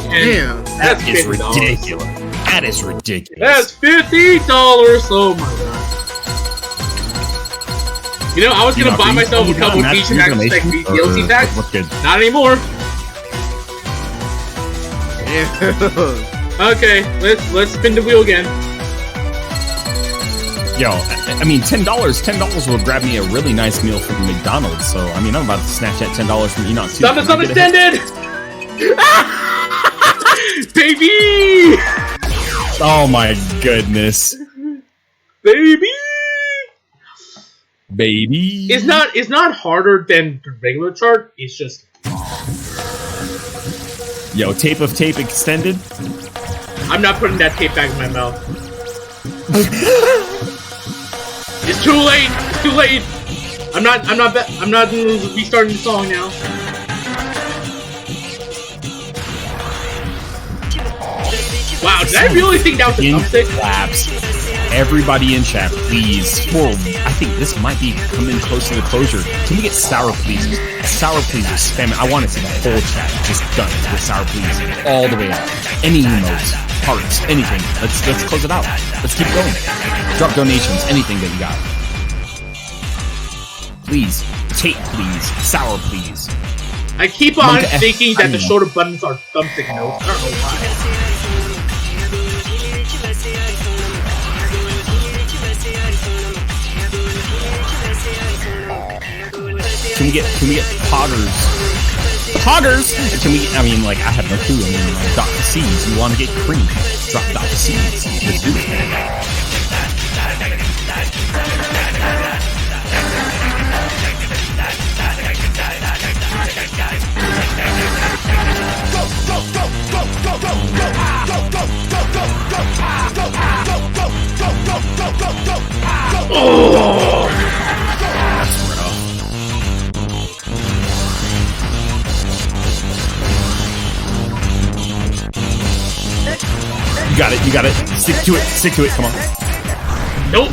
Damn. That is $50. ridiculous. That is ridiculous. That's $50. Oh my god. You know, I was gonna buy myself a couple DJMAX DLC packs. Not anymore. Okay, let's spin the wheel again. Yo, I mean, $10 will grab me a really nice meal from McDonald's. So, I mean, I'm about to snatch that $10 from Enoch too. Stop extended! Baby! Oh my goodness. Baby! It's not harder than the regular chart, it's just... Yo, tape of tape extended? I'm not putting that tape back in my mouth. It's too late! I'm not restarting the song now. Wow, did I really think that was a thumbstick? Claps. Everybody in chat, please. I think this might be coming close to the closure. Can we get sour pleasers? Sour pleasers, spam it. I want to see the whole chat just done with sour pleasers all the way out. Any emotes, hearts, anything. Let's close it out. Let's keep going. Drop donations, anything that you got. Please, tape, please, sour, please. I keep on thinking that the shoulder buttons are thumbstick notes. I don't know why. Can we get Potters? Poggers! Can we, I mean, like, I have no clue. I mean, like, Dr. C's, you want to get cream. Drop Dr. C's. Let's do it, man. Oh! That's rough. You got it. Stick to it, come on. Nope.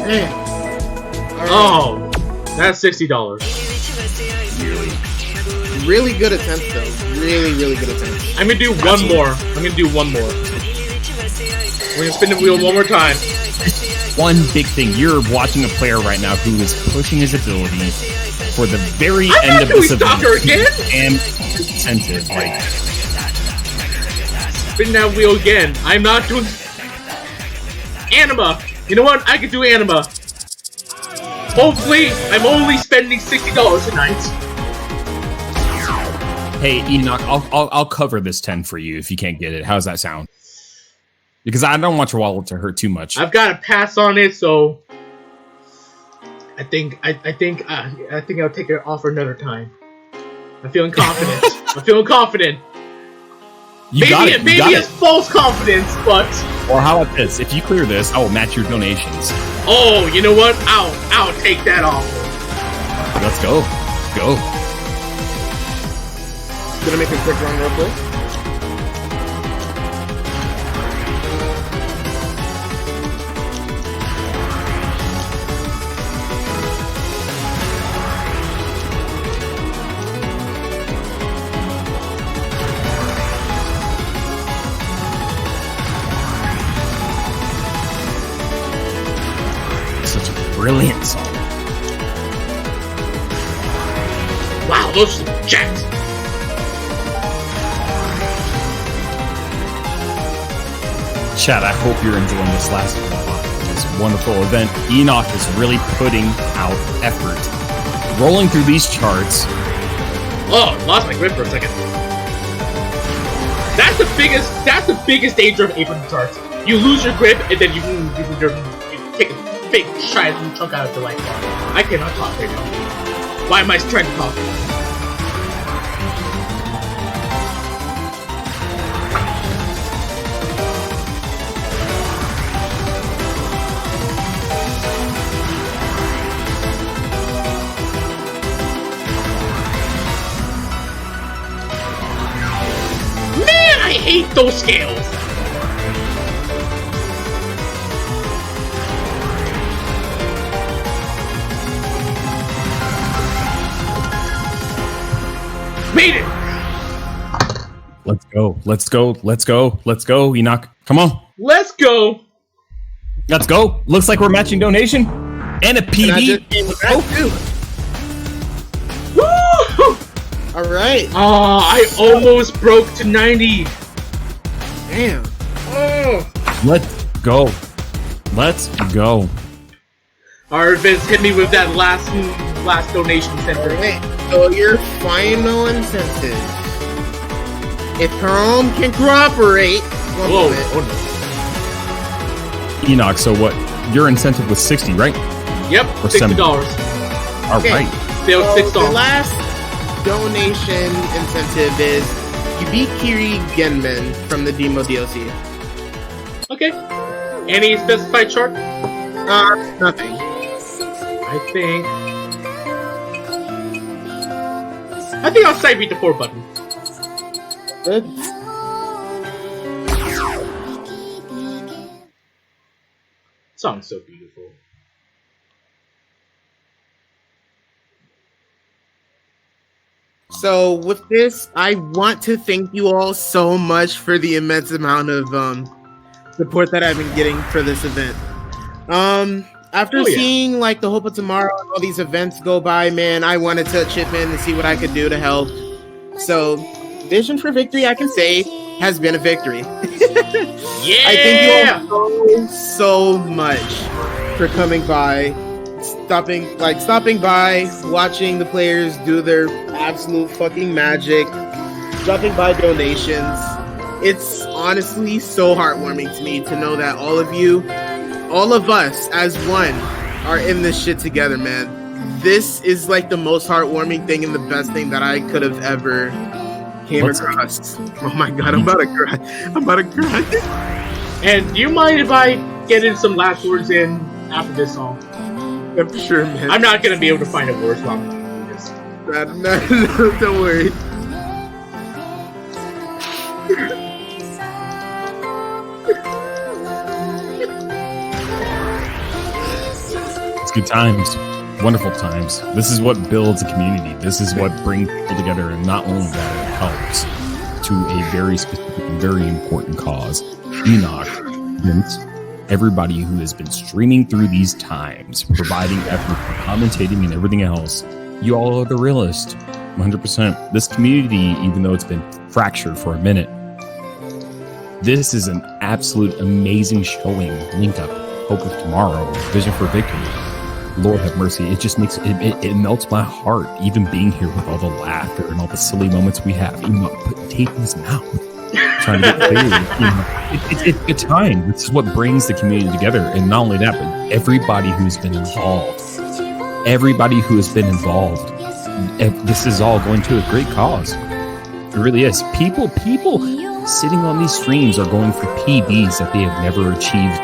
Man. Oh, that's $60. Really good attempt though. Really good attempt. I'm gonna do one more. We're gonna spin the wheel one more time. One big thing, you're watching a player right now who is pushing his ability for the very end of this event. And incentive, like, spin that wheel again. I'm not doing anima. You know what? I could do anima. Hopefully, I'm only spending $60 tonight. Hey Enoch, I'll cover this 10 for you if you can't get it. How's that sound? Because I don't want your wallet to hurt too much. I've got to pass on it, so I think I'll take it off for another time. I'm feeling confident. Maybe it's false confidence, but. Or how about this? If you clear this, I will match your donations. Oh, you know what? I'll take that off. Let's go. Gonna make a quick run real quick. Such a brilliant song. Wow, those are jacked. Chat, I hope you're enjoying this wonderful event. Enoch is really putting out effort, rolling through these charts. Oh, lost my grip for a second. That's the biggest danger of apron charts. You lose your grip and then you take a big giant chunk out of the life bar. I cannot talk right now. Why am I trying to talk? I hate those scales! Made it! Let's go, Enoch. Come on. Let's go! Let's go. Looks like we're matching donation. And a PB. Woo! Alright. Oh, I almost broke to 90. Damn. Oh. Let's go. Alright, Vince, hit me with that last donation center. Alright, so your final incentive. If Chrome can cooperate. Whoa. Enoch, so what? Your incentive was 60, right? Yep, Or $60. Alright. Failed So $6. the last donation incentive is you beat Kiri Genman from the Demo DLC. Okay. Any specified chart? Nothing. I think I'll side beat the 4 button. Good. Song's so beautiful. So with this, I want to thank you all so much for the immense amount of support that I've been getting for this event. After seeing like the Hope of Tomorrow and all these events go by, man, I wanted to chip in and see what I could do to help. So Vision for Victory, I can say, has been a victory. Yeah! I thank you all so much for coming by, stopping by, watching the players do their absolute fucking magic, dropping by donations. It's honestly so heartwarming to me to know that all of you, all of us as one, are in this shit together, man. This is like the most heartwarming thing and the best thing that I could have ever came across. Oh my god, I'm about to cry. And do you mind if I get in some last words in after this song? Yeah, for sure, man. I'm not gonna be able to find a word while I'm doing this. No, don't worry. It's good times. Wonderful times. This is what builds a community. This is what brings people together, and not only that, it helps to a very specific and very important cause. Enoch, Vince, everybody who has been streaming through these times, providing effort, commentating, and everything else, you all are the realest. 100%. This community, even though it's been fractured for a minute, this is an absolute amazing showing. Link Up, Hope of Tomorrow, Vision for Victory. Lord have mercy. It just makes it melts my heart, even being here with all the laughter and all the silly moments we have. Even putting tape in his mouth, trying to get clear. It's good time. This is what brings the community together. And not only that, but everybody who's been involved. This is all going to a great cause. It really is. People sitting on these streams are going for PBs that they have never achieved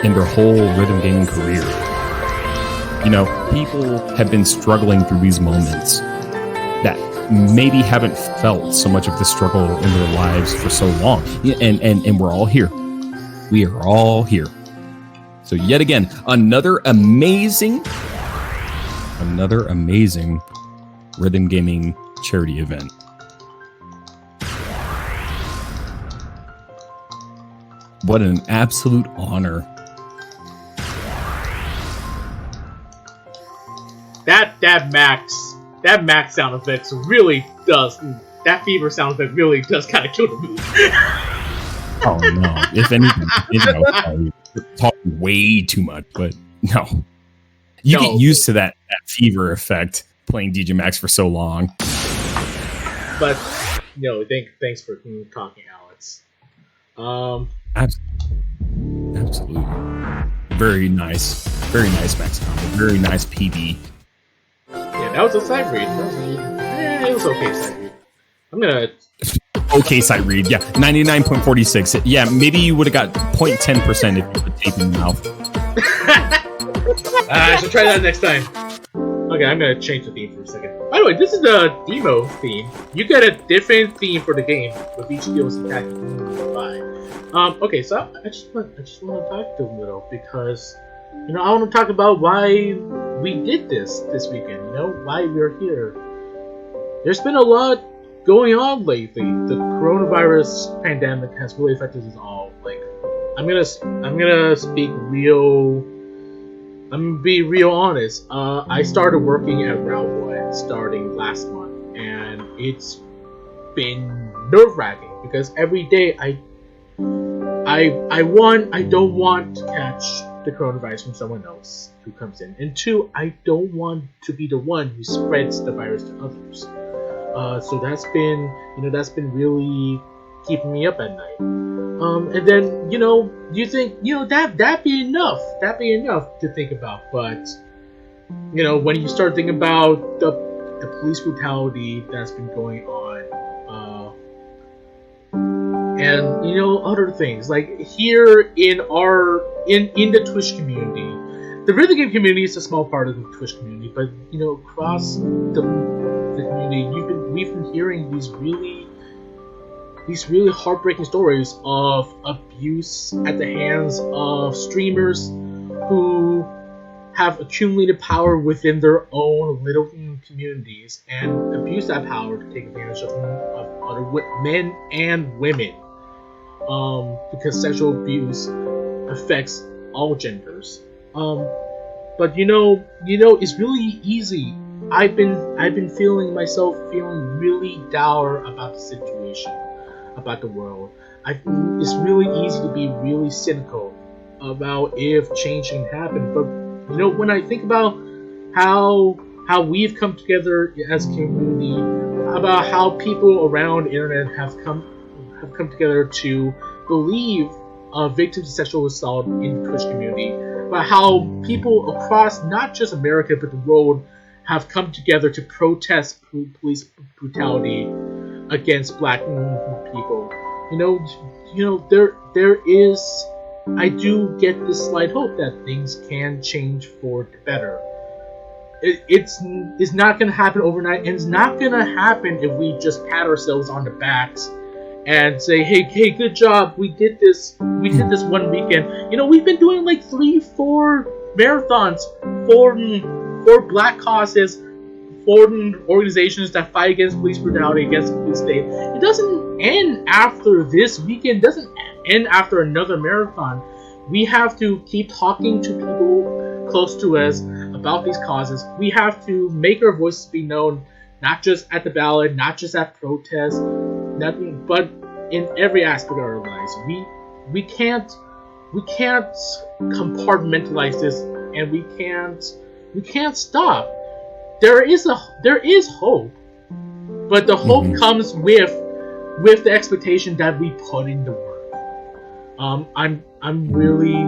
in their whole rhythm gaming career. You know, people have been struggling through these moments that maybe haven't felt so much of the struggle in their lives for so long. And we're all here. We are all here. So yet again, another amazing rhythm gaming charity event. What an absolute honor. That Max sound effects really does. That fever sound effect really does kind of kill the mood. Oh no! If anything, we're talking way too much, but no. You get used to that fever effect playing DJMAX for so long. But thanks for talking, Alex. Absolutely. Very nice Max combo. Very nice PB. Yeah, that was a side read. It was okay side read. I'm gonna... Okay side read, yeah. 99.46. Yeah, maybe you would have got 0.10% if you put tape in your mouth. I should try that next time. Okay, I'm gonna change the theme for a second. By the way, this is the demo theme. You get a different theme for the game with each DLC pack you buy. Okay, so I just want to talk to a little because I want to talk about why we did this weekend. Why we're here. There's been a lot going on lately. The coronavirus pandemic has really affected us all. Like, I'm gonna be real honest. I started working at Route 1 starting last month, and it's been nerve-wracking because every day I don't want to catch the coronavirus from someone else who comes in, and two, I don't want to be the one who spreads the virus to others. So that's been really keeping me up at night. And then you think that'd be enough to think about, but when you start thinking about the police brutality that's been going on, and other things like here in the Twitch community, the rhythm game community is a small part of the Twitch community, but across the community, we've been hearing these really heartbreaking stories of abuse at the hands of streamers who have accumulated power within their own little communities and abuse that power to take advantage of other men and women. Because sexual abuse affects all genders. But it's really easy. I've been feeling really dour about the situation, about the world. It's really easy to be really cynical about if change can happen. But when I think about how we've come together as a community, about how people around the internet have come together to believe victims of sexual assault in the Twitch community, about how people across not just America but the world have come together to protest police brutality against Black people. There is. I do get this slight hope that things can change for the better. It's not going to happen overnight, and it's not going to happen if we just pat ourselves on the backs and say, hey, good job, we did this 1 weekend. We've been doing like 3-4 marathons for Black causes, for organizations that fight against police brutality, against the police state. It doesn't end after this weekend. It doesn't end after another marathon. We have to keep talking to people close to us about these causes. We have to make our voices be known, not just at the ballot, not just at protests, but in every aspect of our lives. We can't compartmentalize this, and we can't stop. There is hope, but the hope comes with the expectation that we put in the work. I'm really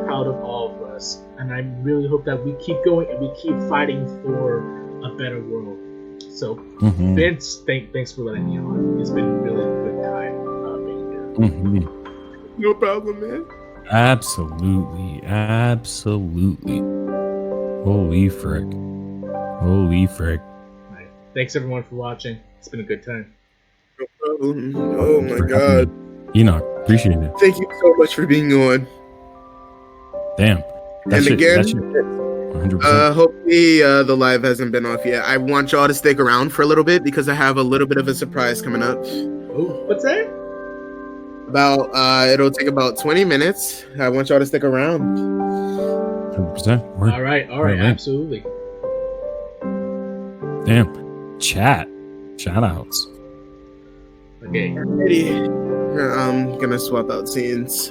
proud of all of us, and I really hope that we keep going and we keep fighting for a better world. So, Vince, thanks for letting me on. It's been really a good time being here. No problem, man. Absolutely. Holy frick. Right. Thanks everyone for watching. It's been a good time. No problem. Oh my god. Enoch, appreciate it. Thank you so much for being on. Damn. And again, 100%. hopefully the live hasn't been off yet. I want y'all to stick around for a little bit because I have a little bit of a surprise coming up. Oh, what's that? It'll take about 20 minutes. I want y'all to stick around. 100%. All right, absolutely. Damn. Chat. Shout outs. Okay. Alrighty. I'm gonna swap out scenes.